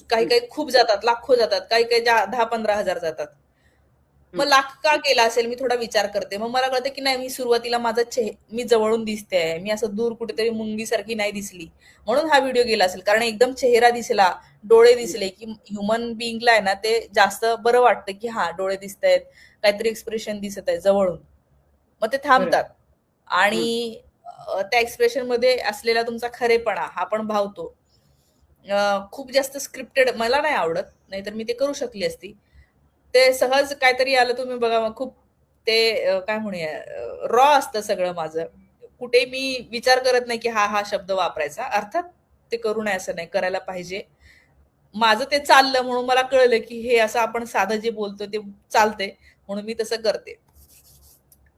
काही हं, काही खूप जातात, लाखो जातात, काही काही 10-15 हजार जातात. हं. मग लाख का केला असेल मी थोडा विचार करते. मग मला कळतं की नाही मी सुरुवातीला मी जवळून दिसते आहे. मी असं दूर कुठेतरी मुंगीसारखी नाही दिसली. म्हणून हा व्हिडिओ गेला असेल. कारण एकदम चेहरा दिसला, डोळे हं. दिसले, की ह्युमन बीइंगला आहे ना ते जास्त बरं वाटतं, की हां, डोळे दिसतायत, काहीतरी एक्सप्रेशन दिसत आहे जवळून. मग ते बरोबर. थांबतात हं. आणि त्या एक्सप्रेशनमध्ये असलेला तुमचा खरेपणा हा पण भावतो. खूप जास्त स्क्रिप्टेड मला नाही आवडत. नाहीतर मी ते करू शकली असती. ते सहज काहीतरी आलं तुम्ही बघा मग खूप ते काय म्हणूया रॉ असतं सगळं माझं. कुठे मी विचार करत नाही, की हा शब्द वापरायचा. अर्थात ते करू नये असं नाही, करायला पाहिजे. माझं ते चाललं म्हणून मला कळलं, की हे असं आपण साधं जे बोलतो ते चालतंय म्हणून मी तसं करते.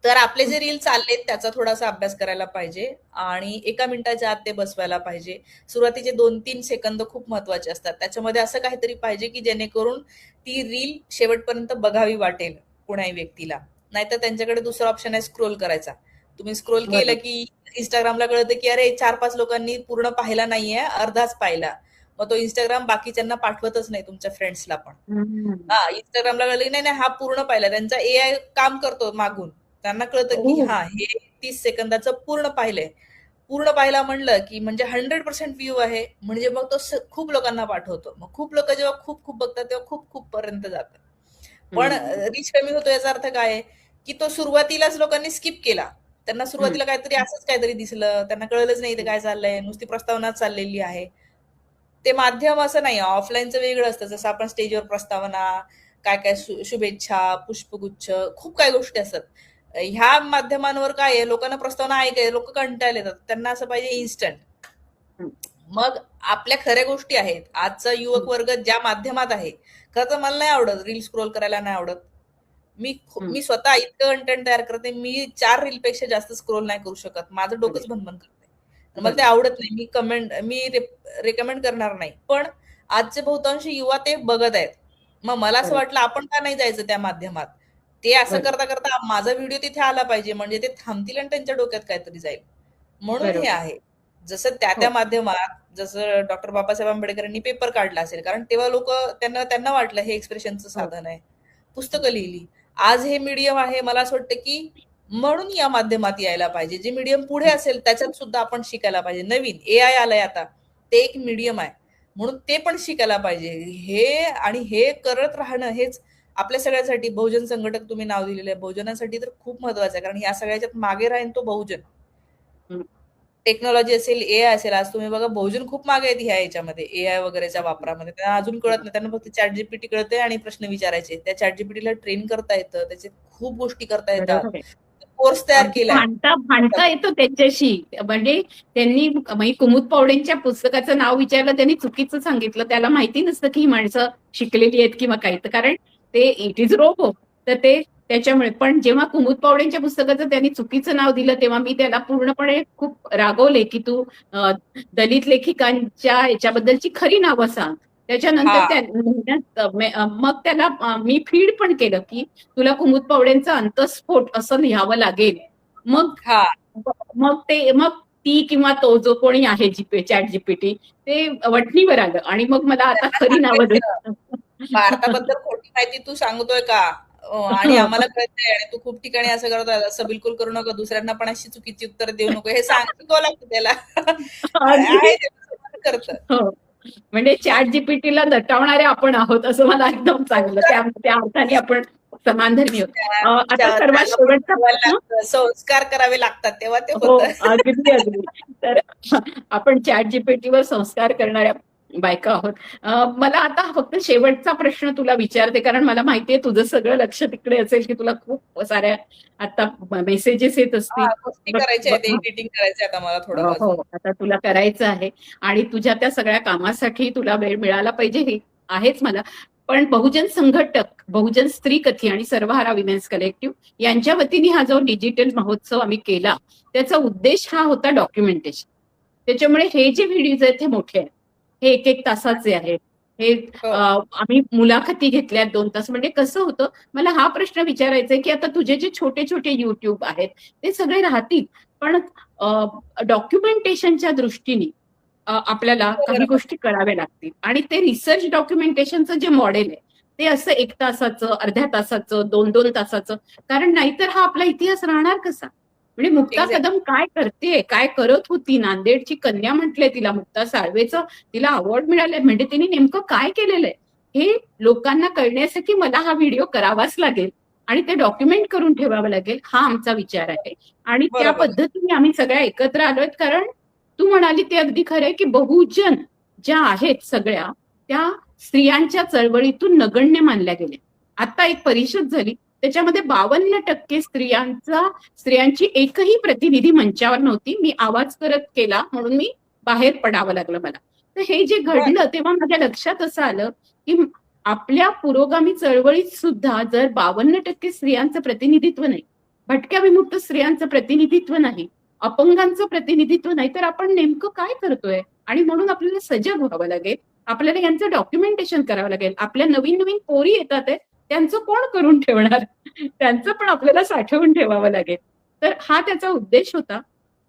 तर आपले जे रील चाललेत त्याचा थोडासा अभ्यास करायला पाहिजे आणि 1 मिनिटाच्या आत ते बसवायला पाहिजे. सुरुवातीचे 2-3 सेकंद खूप महत्त्वाचे असतात. त्याच्यामध्ये असं काहीतरी पाहिजे, की जेणेकरून ती रील शेवटपर्यंत बघावी वाटेल कुणाही व्यक्तीला. नाहीतर त्यांच्याकडे दुसरा ऑप्शन आहे स्क्रोल करायचा. तुम्ही स्क्रोल केलं, बरोबर. की Instagramला कळतं, की अरे 4-5 लोकांनी पूर्ण पाहिला नाहीये, अर्धाच पाहिला. मग तो Instagram बाकीच्यांना पाठवतच नाही तुमच्या फ्रेंड्सला पण. हं. हां, Instagramला कळलं, की नाही, नाही हा पूर्ण पाहिला. त्यांचा एआय काम करतो मागून. त्यांना कळतं, की ओह! हां, हे 30 सेकंदाचं पूर्ण पाहिलंय. पूर्ण पाहिला म्हणलं, की म्हणजे 100% व्ह्यू आहे. म्हणजे मग तो खूप लोकांना पाठवतो. मग खूप लोकं जेव्हा खूप-खूप बघतात, तेव्हा खूप-खूप पर्यंत जातं. पण हं. रीच कमी होतो याचा अर्थ काय आहे, की तो सुरुवातीलाच लोकांनी स्किप केला. त्यांना हं, सुरुवातीला काहीतरी असंच काहीतरी दिसलं. त्यांना कळलंच नाही इथे हं. काय चाललंय. नुसती प्रस्तावनाच चाललेली आहे. ते माध्यम असं नाही ऑफलाईनचं वेगळं असतं. जसं आपण स्टेजवर प्रस्तावना, काय-काय शुभेच्छा, पुष्पगुच्छ खूप काही गोष्टी असतात. ह्या माध्यमांवर काय आहे लोकांना प्रस्तावना लोकं कंटाळले येतात. त्यांना असं पाहिजे इन्स्टंट. हं, मग आपल्या खऱ्या गोष्टी आहेत. आजचा युवक हं, वर्ग ज्या माध्यमात आहे. खरं तर मला नाही आवडत रील स्क्रोल करायला नाही आवडत. हं. मी स्वतः इतकं कंटेंट तयार करते. मी 4 रीलपेक्षा जास्त स्क्रोल नाही करू शकत. माझं अरे! डोकंच भन-भन करतंय. तर मला ते बरोबर. आवडत नाही. मी रिकमेंड करणार नाही. पण आजचे बहुतांश युवा ते बघत आहेत. मग मला असं बरोबर, वाटलं आपण का नाही जायचं त्या माध्यमात? ते असं बरोबर, करता-करता माझा व्हिडिओ तिथे आला पाहिजे म्हणजे ते थांबतील आणि त्यांच्या डोक्यात काहीतरी जाईल. म्हणून हे बरोबर. आहे. जसं त्या हो. माध्यमात जसं डॉक्टर बाबासाहेब आंबेडकरांनी पेपर काढला असेल. कारण तेव्हा लोकं त्यांना त्यांना वाटलं हे एक्सप्रेशनचं हो. साधन आहे. हं, पुस्तकं लिहिली. आज हे मीडियम आहे. मला असं वाटतं, की म्हणून या माध्यमात यायला पाहिजे. जे मीडियम पुढे हं. असेल त्याच्यात सुद्धा आपण शिकायला पाहिजे. नवीन एआय आलंय आता. ते एक मीडियम आहे. म्हणून ते पण शिकायला पाहिजे. हे करत राहणं हेच आपल्या सगळ्यासाठी बहुजन संघटक तुम्ही नाव दिलेलं आहे. बहुजनासाठी तर खूप महत्वाचं आहे, कारण या सगळ्याच्यात मागे राहील तो बहुजन. हं. टेक्नॉलॉजी असेल, एआय असेल. आज तुम्ही बघा बहुजन खूप मागे आहेत ह्या याच्यामध्ये, एआय वगैरेच्या वापरामध्ये. त्यांना अजून कळत नाही. त्यांना फक्त ChatGPT कळतंय आणि प्रश्न विचारायचे. त्या ChatGPTला ट्रेन करता येतं. त्याचे खूप गोष्टी करता येतात. बरोबर आहे. कोर्स तयार अगदी केलाय. भांडता येतं त्याच्याशी. म्हणजे त्यांनी म्हणजे कुमुद पावडेंच्या पुस्तकाचं नाव विचारलं, त्यांनी चुकीचं सांगितलं. त्याला माहिती नसतं की ही माणसं शिकलेली आहेत किंवा काही. तर कारण ते इट इज रोबो. तर ते त्याच्यामुळे. पण जेव्हा कुमुद पावडेंच्या पुस्तकाचं त्यांनी चुकीचं नाव दिलं, तेव्हा मी त्याला पूर्णपणे खूप रागवले की तू दलित लेखिकांच्या याच्याबद्दलची खरी नावं सांग. त्याच्यानंतर हां. मग त्याला मी फीड पण केलं की तुला कुमुद पावडेंचा अंतस्फोट असं लिहावं लागेल. मग हां. मग ती किंवा तो जो कोणी आहे ChatGPT ते वठणीवर आलं आणि मग मला आता त्यांना खरी नावं दे. सांगायचं, भारताबद्दल खोटी माहिती तू सांगतोय का? आणि आम्हाला कळतंय आणि तू खूप ठिकाणी असं करतोय, असं बिलकुल करू नका. दुसऱ्यांना पण अशी चुकीची उत्तर देऊ नको. हे शिकवावं लागतं त्याला. अगदी. आहे ते तसं करतं. हो. म्हणजे ChatGPTला दटावणारे आपण आहोत असं मला एकदम चांगलं. त्या अर्थाने आपण समानधर्मी आहोत. आता सर्वात त्याला पण शेवटचा शिकवायला प्रश्न. लागतं, संस्कार करावे लागतात, तेव्हा ते हो, होतं. अगदी अगदी. तर आपण ChatGPTवर संस्कार करणाऱ्या बायका आहोत. मला आता फक्त शेवटचा प्रश्न तुला विचारते, कारण मला माहितीये तुझं सगळं लक्ष तिकडे असेल की तुला खूप साऱ्या आता मेसेजेस येत असतील. गोष्टी करायच्या आहेत, एडिटिंग करायचं आता मला थोडं हो, अजून. आता तुला करायचं आहे आणि तुझ्या त्या सगळ्या कामासाठी तुला वेळ मिळाला पाहिजे हे आहेच मला. पण बहुजन संघटक, बहुजन स्त्री कथी आणि सर्वहारा विमेन्स कलेक्टिव्ह यांच्या वतीने हा जो डिजिटल महोत्सव आम्ही केला, त्याचा उद्देश हा होता डॉक्युमेंटेशन. त्याच्यामुळे हे जे व्हिडिओज आहेत हे मोठे आहेत. हे 1-1 तासाचे आहेत. हे हो. आम्ही मुलाखती घेतल्यात 2 तास. म्हणजे कसं होतं, मला हा प्रश्न विचारायचा आहे की आता तुझे जे छोटे छोटे युट्यूब आहेत ते सगळे राहतील, पण डॉक्युमेंटेशनच्या दृष्टीने आपल्याला काही बरोबर. गोष्टी कराव्या लागतील आणि ते रिसर्च डॉक्युमेंटेशनचं जे मॉडेल आहे ते असं 1 तासाचं, अर्ध्या तासाचं, 2-2 तासाचं. कारण नाहीतर हा आपला इतिहास राहणार कसा? म्हणजे मुक्ता एक्झॅक्ट. कदम काय करते, काय करत होती, नांदेडची कन्या म्हटले तिला, मुक्ता साळवेचं तिला अवॉर्ड मिळाले, म्हणजे तिने नेमकं काय केलेलं आहे हे लोकांना कळण्यासाठी मला हा व्हिडिओ करावाच लागेल आणि ते डॉक्युमेंट करून ठेवावं लागेल, हा आमचा विचार आहे. आणि त्या बरोबर. पद्धतीने आम्ही सगळ्या एकत्र आलोय. कारण तू म्हणाली ते अगदी खरंय की बहुजन ज्या आहेत सगळ्या त्या स्त्रियांच्या चळवळीतून नगण्य मानल्या गेल्या. आता एक परिषद झाली त्याच्यामध्ये 52% स्त्रियांची एकही प्रतिनिधी मंचावर नव्हती. मी आवाज करत केला म्हणून मी बाहेर पडावं लागलं मला. तर हे जे बरं. घडलं तेव्हा माझ्या लक्षात असं आलं की आपल्या पुरोगामी चळवळीत सुद्धा जर 52% स्त्रियांचं प्रतिनिधित्व नाही, भटक्या विमुक्त स्त्रियांचं प्रतिनिधित्व नाही, अपंगांचं प्रतिनिधित्व नाही, तर आपण नेमकं काय करतोय? आणि म्हणून आपल्याला सजग व्हावं लागेल. आपल्याला यांचं डॉक्युमेंटेशन करावं लागेल. आपल्या नवीन नवीन पोरी येतात आहेत, त्यांचं कोण करून ठेवणार? त्यांचं पण आपल्याला साठवून ठेवावं लागेल. तर हा त्याचा उद्देश होता.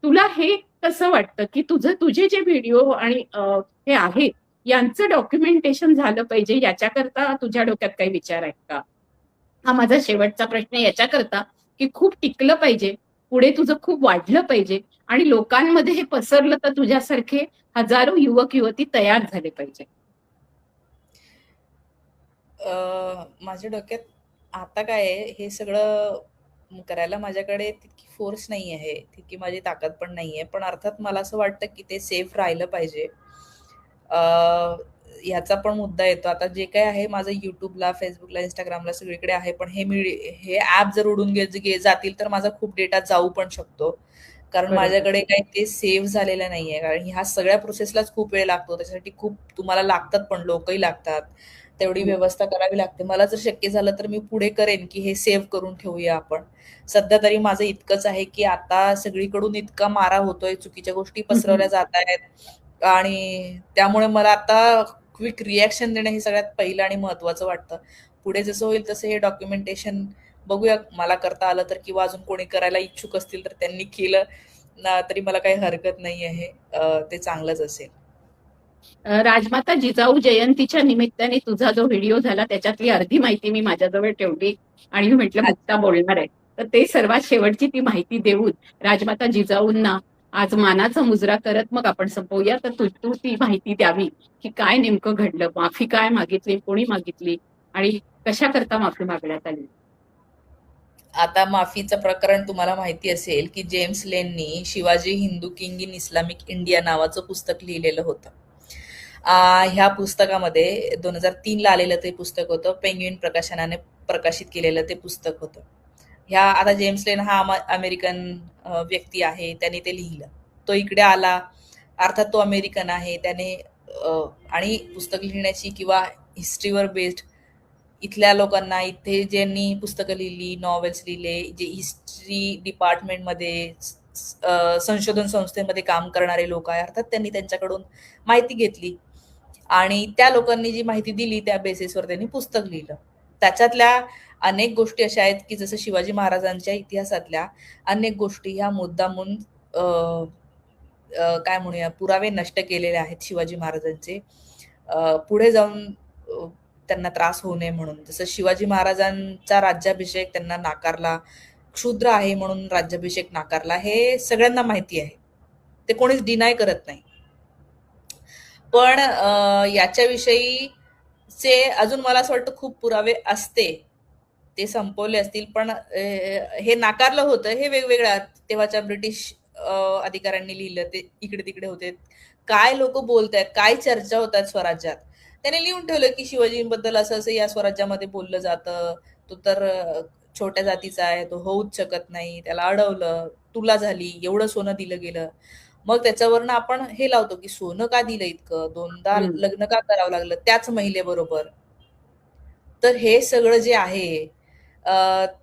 तुला हे कसं वाटतं की तुझे जे व्हिडिओ आणि हे आहेत यांचं डॉक्युमेंटेशन झालं पाहिजे याच्याकरता तुझ्या डोक्यात काही विचार आहेत का? हा माझा शेवटचा प्रश्न याच्याकरता की खूप टिकलं पाहिजे, पुढे तुझं खूप वाढलं पाहिजे आणि लोकांमध्ये हे पसरलं तर तुझ्यासारखे हजारो युवक युवती तयार झाले पाहिजे. माझ्या डोक्यात आता काय आहे, हे सगळं करायला माझ्याकडे तितकी फोर्स नाही आहे, तितकी माझी ताकद पण नाही आहे. पण अर्थात मला असं वाटतं की ते सेफ राहिलं पाहिजे. ह्याचा पण मुद्दा येतो. आता जे काही आहे माझं YouTubeला, Facebookला, Instagramला सगळीकडे आहे. पण हे ॲप जर उडून जातील तर माझा खूप डेटा जाऊ पण शकतो. कारण बरोबर. माझ्याकडे काही ते सेव्ह झालेलं नाहीये. कारण ह्या सगळ्या प्रोसेसलाच खूप वेळ लागतो. त्याच्यासाठी खूप तुम्हाला लागतात पण लोकही लागतात. तेवढी हं. व्यवस्था करावी लागते. मला जर शक्य झालं तर मी पुढे करेन, की हे सेव्ह करून ठेवूया आपण. सध्या तरी माझं इतकंच आहे, की आता सगळीकडून इतका मारा होतोय, चुकीच्या गोष्टी हं, हं. पसरवल्या जातायत आणि त्यामुळे मला आता क्विक रिएक्शन देणं हे सगळ्यात पहिलं आणि महत्त्वाचं वाटतं. पुढे जसं होईल तसं हे डॉक्युमेंटेशन बघूया मला करता आलं तर किंवा अजून कोणी करायला इच्छुक असतील तर त्यांनी केलं ना तरी मला काही हरकत नाही आहे. ते चांगलंच असेल. राजमाता जिजाऊ जयंतीच्या निमित्ताने तुझा जो व्हिडिओ झाला त्याच्यातली अर्धी माहिती मी माझ्याजवळ ठेवली आणि मी म्हटलं मुक्ता अच्छा. बोलणार आहे. तर ते सर्वात शेवटची ती माहिती देऊन राजमाता जिजाऊंना आज मानाचा मुजरा करत मग आपण संपवूया. तर तू ती माहिती द्यावी की काय नेमकं घडलं, माफी काय मागितली, कोणी मागितली आणि कशा करता माफी मागण्यात आली? आता माफीचं प्रकरण तुम्हाला माहिती असेल की जेम्स लेननी Shivaji Hindu king in Islamic India नावाचं पुस्तक लिहिलेलं होतं. ह्या पुस्तकामध्ये 2003 आलेलं ते पुस्तक होतं. पेंग्विन प्रकाशनाने प्रकाशित केलेलं ते पुस्तक होतं. आता जेम्स लेन हा अमेरिकन व्यक्ती आहे. त्याने ते लिहिलं. तो इकडे आला. अर्थात तो अमेरिकन आहे. त्याने आणि पुस्तक लिहिण्याची किंवा हिस्ट्रीवर बेस्ड इथल्या लोकांना, इथे ज्यांनी पुस्तकं लिहिली, नॉवेल्स लिहिले, जे हिस्ट्री डिपार्टमेंटमध्ये, संशोधन संस्थेमध्ये काम करणारे लोक आहे, अर्थात त्यांनी त्यांच्याकडून माहिती घेतली आणि त्या लोकांनी जी माहिती दिली त्या बेसिसवर त्यांनी पुस्तक लिहिलं. त्याच्यातल्या अनेक गोष्टी अशा आहेत की जसं शिवाजी महाराजांच्या इतिहासातल्या अनेक गोष्टी ह्या मुद्दामून काय म्हणूया पुरावे नष्ट केलेले आहेत शिवाजी महाराजांचे, पुढे जाऊन त्यांना त्रास होऊ नये म्हणून. जसं शिवाजी महाराजांचा राज्याभिषेक त्यांना नाकारला, क्षुद्र आहे म्हणून राज्याभिषेक नाकारला, हे सगळ्यांना माहिती आहे. ते कोणीच डिनाय करत नाही. पण याच्याविषयीचे अजून मला असं वाटतं खूप पुरावे असते, ते संपवले असतील. पण हे नाकारलं होतं हे वेगवेगळ्या तेव्हाच्या ब्रिटिश अधिकाऱ्यांनी लिहिलं, ते इकडे तिकडे होते. काय लोक बोलतायत, काय चर्चा होतात स्वराज्यात, त्याने लिहून ठेवलं की शिवाजींबद्दल असं असं या स्वराज्यामध्ये बोललं जातं, तो तर छोट्या जातीचा आहे, तो होऊच शकत नाही, त्याला अडवलं, तुला झाली, एवढं सोनं दिलं गेलं. मग त्याच्यावरनं आपण हे लावतो की सोनं का दिलं इतकं, दोनदा लग्न का करावं लागलं त्याच महिलेबरोबर. तर हे सगळं जे आहे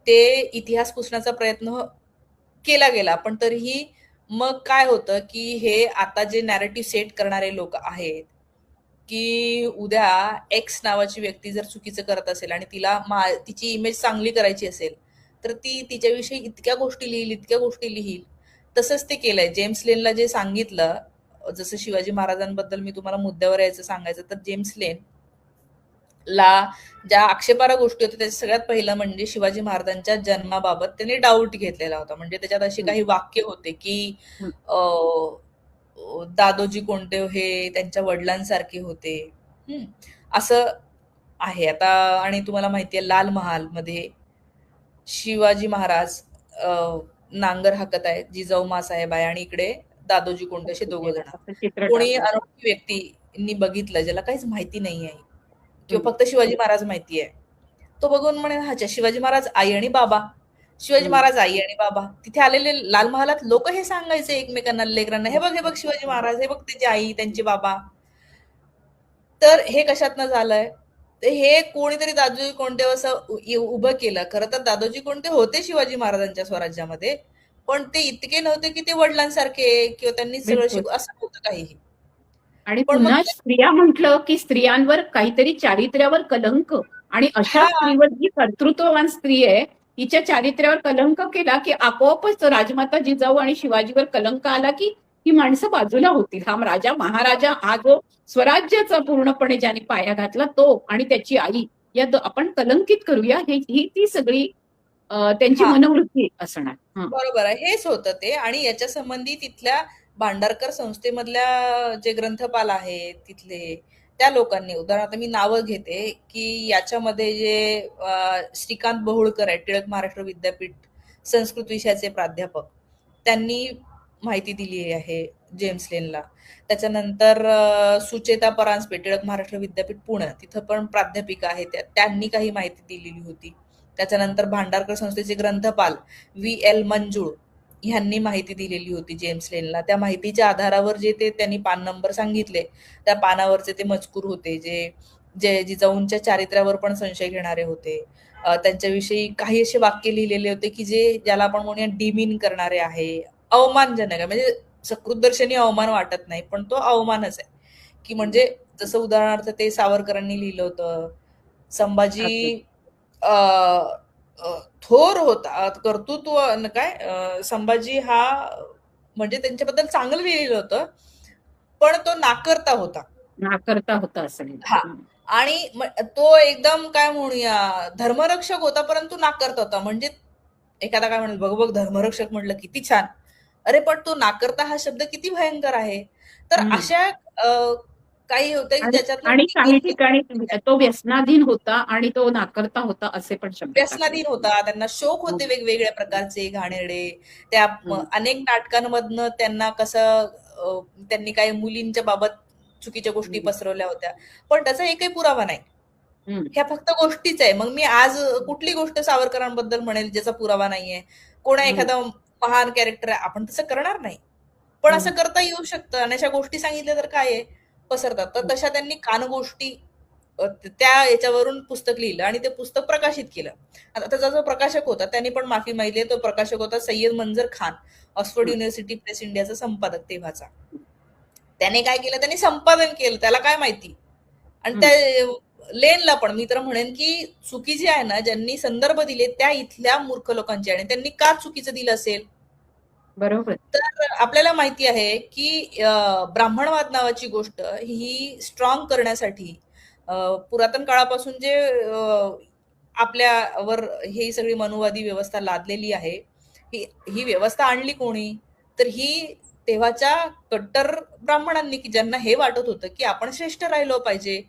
ते इतिहास पुसण्याचा प्रयत्न केला गेला. पण तरीही मग काय होतं की हे आता जे नॅरेटिव्ह सेट करणारे लोक आहेत की उद्या एक्स नावाची व्यक्ती जर चुकीचं करत असेल आणि तिला तिची इमेज चांगली करायची असेल तर ती तिच्याविषयी इतक्या गोष्टी लिहील. तसंच ते केलंय. जेम्स लेनला जे सांगितलं, जसं शिवाजी महाराजांबद्दल मी तुम्हाला मुद्द्यावर यायचं सांगायचं तर जेम्स लेन ला ज्या आक्षेपार्ह गोष्टी होत्या त्याच्या सगळ्यात पहिलं म्हणजे शिवाजी महाराजांच्या जन्माबाबत त्यांनी डाऊट घेतलेला होता. म्हणजे त्याच्यात अशी काही वाक्य होते की दादोजी कोंडदेव हे त्यांच्या वडिलांसारखे होते, असं आहे. आता आणि तुम्हाला माहितीये लाल महाल मध्ये शिवाजी महाराज नांगर हाकत आहेत, जिजाऊ मासाहेब आहे आणि इकडे दादोजी कोंडदेव असे दोघं जण. कोणी अनोळखी व्यक्तींनी बघितलं ज्याला काहीच माहिती नाही आहे किंवा फक्त शिवाजी महाराज माहिती आहे, तो बघून म्हणे अच्छा शिवाजी महाराज आई आणि बाबा, शिवाजी महाराज आई आणि बाबा. तिथे आलेले लाल महालात लोक हे सांगायचे एकमेकांना, लेकरांना, हे बघ शिवाजी महाराज, हे बघ त्याची आई, त्यांचे बाबा. तर हे कशातनं झालंय, तर हे कोणीतरी दादोजी कोंडदेव असं उभं केलं. खरं तर दादोजी कोंडदेव होते शिवाजी महाराजांच्या स्वराज्यामध्ये, पण ते इतके नव्हते की ते वडिलांसारखे किंवा त्यांनी सगळं असं नव्हतं काहीही. आणि पुन्हा स्त्रिया म्हटलं की स्त्रियांवर काहीतरी चारित्र्यावर कलंक, आणि अशा स्त्रीवर जी कर्तृत्ववान स्त्री आहे हिच्या चारित्र्यावर कलंक केला की आपोआपच राजमाता जिजाऊ आणि शिवाजीवर कलंक आला की ही माणसं बाजूला होतील. हा राजा महाराजा, हा जो स्वराज्याचा पूर्णपणे ज्याने पाया घातला तो आणि त्याची आई, या आपण कलंकित करूया, ही ती सगळी त्यांची मनोवृत्ती असणार. बरोबर आहे, हेच होतं ते. आणि याच्या संबंधी तिथल्या भांडारकर संस्थेमधल्या जे ग्रंथपाल आहेत तिथले, त्या लोकांनी, उदाहरणार्थ मी नावं घेते की याच्यामध्ये जे श्रीकांत बहुळकर आहे, टिळक महाराष्ट्र विद्यापीठ संस्कृत विषयाचे प्राध्यापक, त्यांनी माहिती दिली आहे जेम्स लेनला. त्याच्यानंतर सुचेता परांजपे, टिळक महाराष्ट्र विद्यापीठ पुणे, तिथं पण प्राध्यापिका आहे, त्यांनी काही माहिती दिलेली होती. त्याच्यानंतर भांडारकर संस्थेचे ग्रंथपाल VL मंजुळ ह्यांनी माहिती दिलेली होती जेम्स लेनला. त्या माहितीच्या आधारावर जे ते त्यांनी पान नंबर सांगितले, त्या पानावरचे ते मजकूर होते जे जिजाऊंच्या चारित्र्यावर पण संशय घेणारे होते. त्यांच्याविषयी काही असे वाक्य लिहिलेले होते की ज्याला आपण म्हणूया डिमीन करणारे आहे, अवमानजनक आहे. म्हणजे सकृतदर्शनी अवमान वाटत नाही, पण तो अवमानच आहे. की म्हणजे जसं उदाहरणार्थ ते सावरकरांनी लिहिलं होतं, संभाजी थोर होता, कर्तृत्व काय, संभाजी हा म्हणजे त्यांच्याबद्दल चांगलं लिहिलेलं होतं, पण तो नाकर्ता होता असं. हा, आणि तो एकदम काय म्हणूया धर्मरक्षक होता, परंतु नाकर्ता होता. म्हणजे एखादा काय म्हणेल, बघ धर्मरक्षक म्हटलं किती छान, अरे पण तो नाकर्ता हा शब्द किती भयंकर आहे. तर अशा काही होतंय आणि ज्याच्यातनं आणि काही टिकून ठिकाणी तो व्यसनाधीन होता आणि तो नाकारता होता असे पण शब्द टाकले. व्यसनाधीन होता, त्यांना शौक हो. होते वेगवेगळ्या प्रकारचे घाणेरडे. त्या हं, अनेक नाटकांमधनं त्यांना कसं त्यांनी काही मुलींच्या बाबत चुकीच्या गोष्टी हं, पसरवल्या होत्या. पण त्याचा एकही पुरावा नाही. हं, ह्या फक्त गोष्टीच आहे. मग मी आज कुठली गोष्ट सावरकरांबद्दल म्हणेल ज्याचा पुरावा नाहीये? कोणा हं, एखादा महान कॅरेक्टर आहे, आपण तसं करणार नाही. पण असं हं, करता येऊ शकतं आणि अशा गोष्टी सांगितल्या तर काय आहे? पसरतात. तर हं. तशा त्यांनी कानगोष्टी त्या याच्यावरून पुस्तक लिहिलं आणि ते पुस्तक प्रकाशित केलं. आता त्याचा जो प्रकाशक होता त्यांनी पण माफी मागितली. तो प्रकाशक होता सय्यद मंजर खान, ऑक्सफोर्ड हं, युनिव्हर्सिटी प्रेस इंडियाचा संपादक तेव्हाचा. त्याने काय केलं? त्यांनी संपादन केलं. त्याला काय माहिती? आणि त्या हं. लेनला पण मी तर म्हणेन की चुकी जी आहे ना, ज्यांनी संदर्भ दिले त्या इथल्या मूर्ख लोकांची आणि त्यांनी का चुकीचं दिलं असेल? बरोबर. तर आपल्याला माहिती आहे की ब्राह्मणवाद नावाची गोष्ट ही स्ट्रॉंग करण्यासाठी पुरातन काळापासून जे आपल्यावर ही सगळी मनुवादी व्यवस्था लादलेली आहे, ही ही व्यवस्था आणली कोणी? तर ही तेव्हाच्या कट्टर ब्राह्मणांनी, की ज्यांना हे वाटत होतं की आपण श्रेष्ठ राहिलो पाहिजे.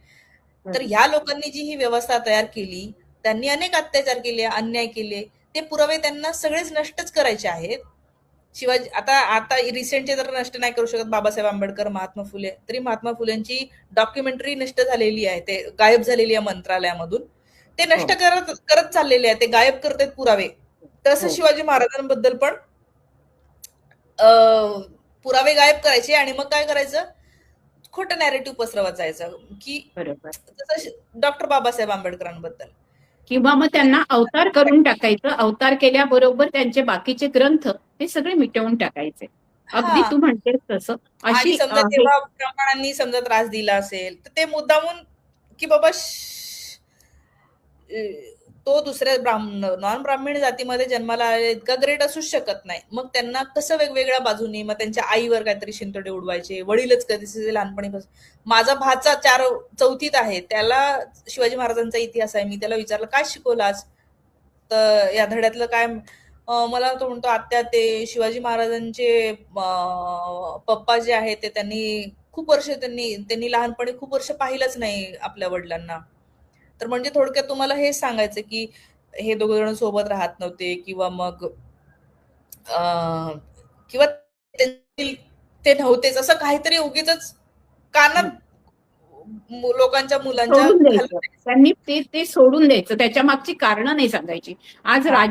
तर बरोबर. ह्या लोकांनी जी ही व्यवस्था तयार केली, त्यांनी अनेक अत्याचार केले, अन्याय केले. ते पुरावे त्यांना सगळेच नष्टच करायचे आहेत. शिवाजी आता आता रिसेंटचे तर नष्ट नाही करू शकत बाबासाहेब आंबेडकर, महात्मा फुले. तरी महात्मा फुलेंची डॉक्युमेंटरी नष्ट झालेली आहे. ते गायब झालेली आहे मंत्रालयामधून. ते नष्ट हो, करत करत चाललेले आहे. ते गायब करतायत पुरावे. तसं हो. शिवाजी महाराजांबद्दल पण पुरावे गायब करायचे आणि मग काय करायचं? खोटं नॅरेटिव्ह पसरवत जायचं, की बरोबर. जसं डॉक्टर बाबासाहेब आंबेडकरांबद्दल. किंवा मग त्यांना अवतार करून टाकायचं. अवतार केल्याबरोबर त्यांचे बाकीचे ग्रंथ हे सगळे मिटवून टाकायचे. अगदी हां. तू म्हणतेस तसं. आणि अशी समजा हे तेव्हा ब्राह्मणांनी समजा त्रास दिला असेल, तर ते मुद्दामून की बाबा अ, तो दुसऱ्या नॉन ब्राह्मण जातीमध्ये जन्माला आलेला इतका ग्रेट असूच शकत नाही. मग त्यांना कसं वेगवेगळ्या बाजूनी मग त्यांच्या आईवर काहीतरी शिंतोडे उडवायचे, वडीलच कधी लहानपणीपासून. माझा भाचा 4वीत आहे. त्याला शिवाजी महाराजांचा इतिहास आहे. मी त्याला विचारलं, "काय शिकवलं आज?" तर या धड्यातलं काय मला तो म्हणतो, "आत्या ते शिवाजी महाराजांचे पप्पा जे आहेत ते त्यांनी खूप वर्ष त्यांनी त्यांनी लहानपणी खूप वर्ष पाहिलंच नाही आपल्या वडिलांना." तर म्हणजे थोडक्यात तुम्हाला हेच सांगायचं की हे दोघं जण सोबत राहत नव्हते किंवा मग किंवा ते नव्हतेच असं काहीतरी उगीचच कानात लोकांच्या मुलांच्या सोडून द्यायचं. घालून त्यांनी ते सोडून द्यायचं. त्याच्या मागची कारणं नाही सांगायची. आज हा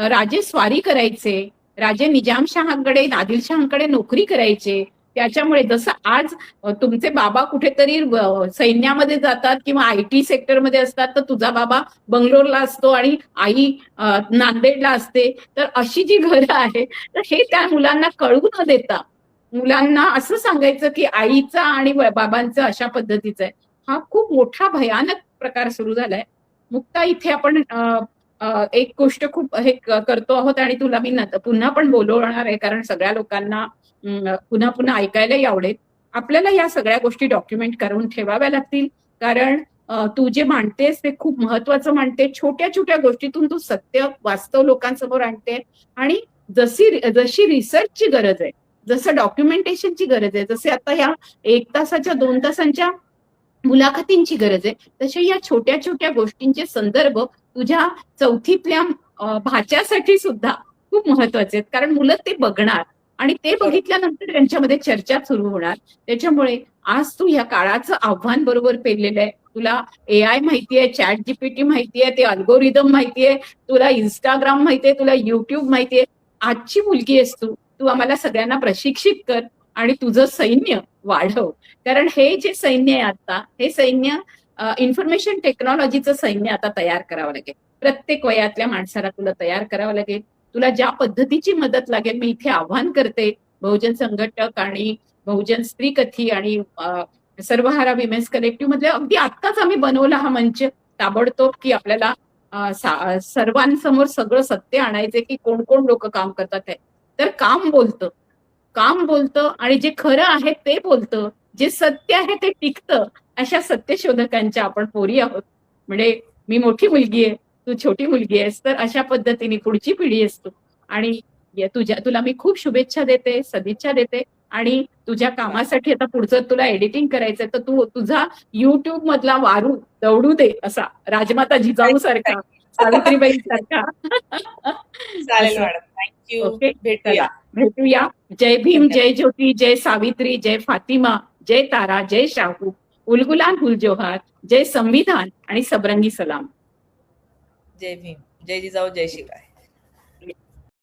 राजे स्वारी करायचे. राजे निजामशहांकडे, आदिलशहांकडे नोकरी करायचे. त्याच्यामुळे जसं आज तुमचे बाबा कुठेतरी सैन्यामध्ये जातात किंवा आयटी सेक्टरमध्ये असतात, तर तुझा बाबा बंगलोरला असतो आणि आई नांदेडला असते. तर अशी जी घरं आहे, तर हे त्या मुलांना कळू न देता मुलांना असं सांगायचं की आईचा आणि बाबांचं अशा पद्धतीचं आहे. हा खूप मोठा भयानक प्रकार सुरू झालाय. मुक्ता, इथे आपण एक गोष्ट खूप हे करतो आहोत आणि तुला मी पुन्हा पण बोलवणार आहे, कारण सगळ्या लोकांना पुन्हा पुन्हा ऐकायलाही आवडेल. आपल्याला या सगळ्या गोष्टी डॉक्युमेंट करून ठेवाव्या लागतील, कारण तू जे मांडतेस ते खूप महत्वाचं मांडते. छोट्या छोट्या गोष्टीतून तू सत्य वास्तव लोकांसमोर आणते आणि जशी रिसर्चची गरज आहे, जसं डॉक्युमेंटेशनची गरज आहे, जसे आता या 1 तासाच्या 2 तासांच्या मुलाखतींची गरज आहे, तशा या छोट्या छोट्या गोष्टींचे संदर्भ तुझ्या 4थीतल्या भाच्यासाठी सुद्धा खूप महत्वाचे आहेत, कारण मुलं ते बघणार आणि ते बरोबर. बघितल्यानंतर त्यांच्यामध्ये चर्चा सुरू होणार. त्याच्यामुळे आज तू या काळाचं आव्हान बरोबर पेललेलं आहे. तुला AI माहितीये, चॅट जीपीटी माहितीये, ते अल्गोरिदम माहितीये, तुला इंस्टाग्राम माहितीये, तुला युट्यूब माहितीये. आजची मुलगी आहेस तू. तू आम्हाला सगळ्यांना प्रशिक्षित कर आणि तुझं सैन्य वाढव. कारण हे जे सैन्य आहे आता, हे सैन्य इन्फॉर्मेशन टेक्नॉलॉजीचं सैन्य आता तयार करावं लागेल. प्रत्येक वयातल्या माणसाला तुला तयार करावं लागेल. तुला ज्या पद्धतीची मदत लागेल, मी इथे आव्हान करते बहुजन संघटक आणि बहुजन स्त्री कथी आणि सर्वहारा विमेन्स कलेक्टिव्ह मधले. अगदी आत्ताच आम्ही बनवला हा मंच ताबडतोब, की आपल्याला सर्वांसमोर सगळं सत्य आणायचे की कोण कोण लोक काम करतात आहे. तर काम बोलतं आणि जे खरं आहे ते बोलतं, जे सत्य आहे ते टिकतं. अशा सत्यशोधकांच्या आपण पोरी आहोत. म्हणजे मी मोठी मुलगी आहे, तू छोटी मुलगी आहेस, तर अशा पद्धतीने पुढची पिढी आहेस तू. आणि तुला मी खूप शुभेच्छा देते, सदिच्छा देते. आणि तुझ्या कामासाठी आता पुढचं तुला एडिटिंग करायचंय तर तू तुझा युट्यूब मधला वारू दौडू दे असा राजमाता जिजाऊ सारखा, सावित्रीबाई सारखा. चालेल असं. मॅडम. थँक्यू. ओके, भेटूया. चला भेटूया. जय भीम, धन्यवाद. जय ज्योती, जय सावित्री, जय फातिमा, जय तारा, जय शाहू, उलगुलान गुलजोहार, जय संविधान आणि सबरंगी सलाम. जय भीम. जय जिजाऊ, जय शिवराय.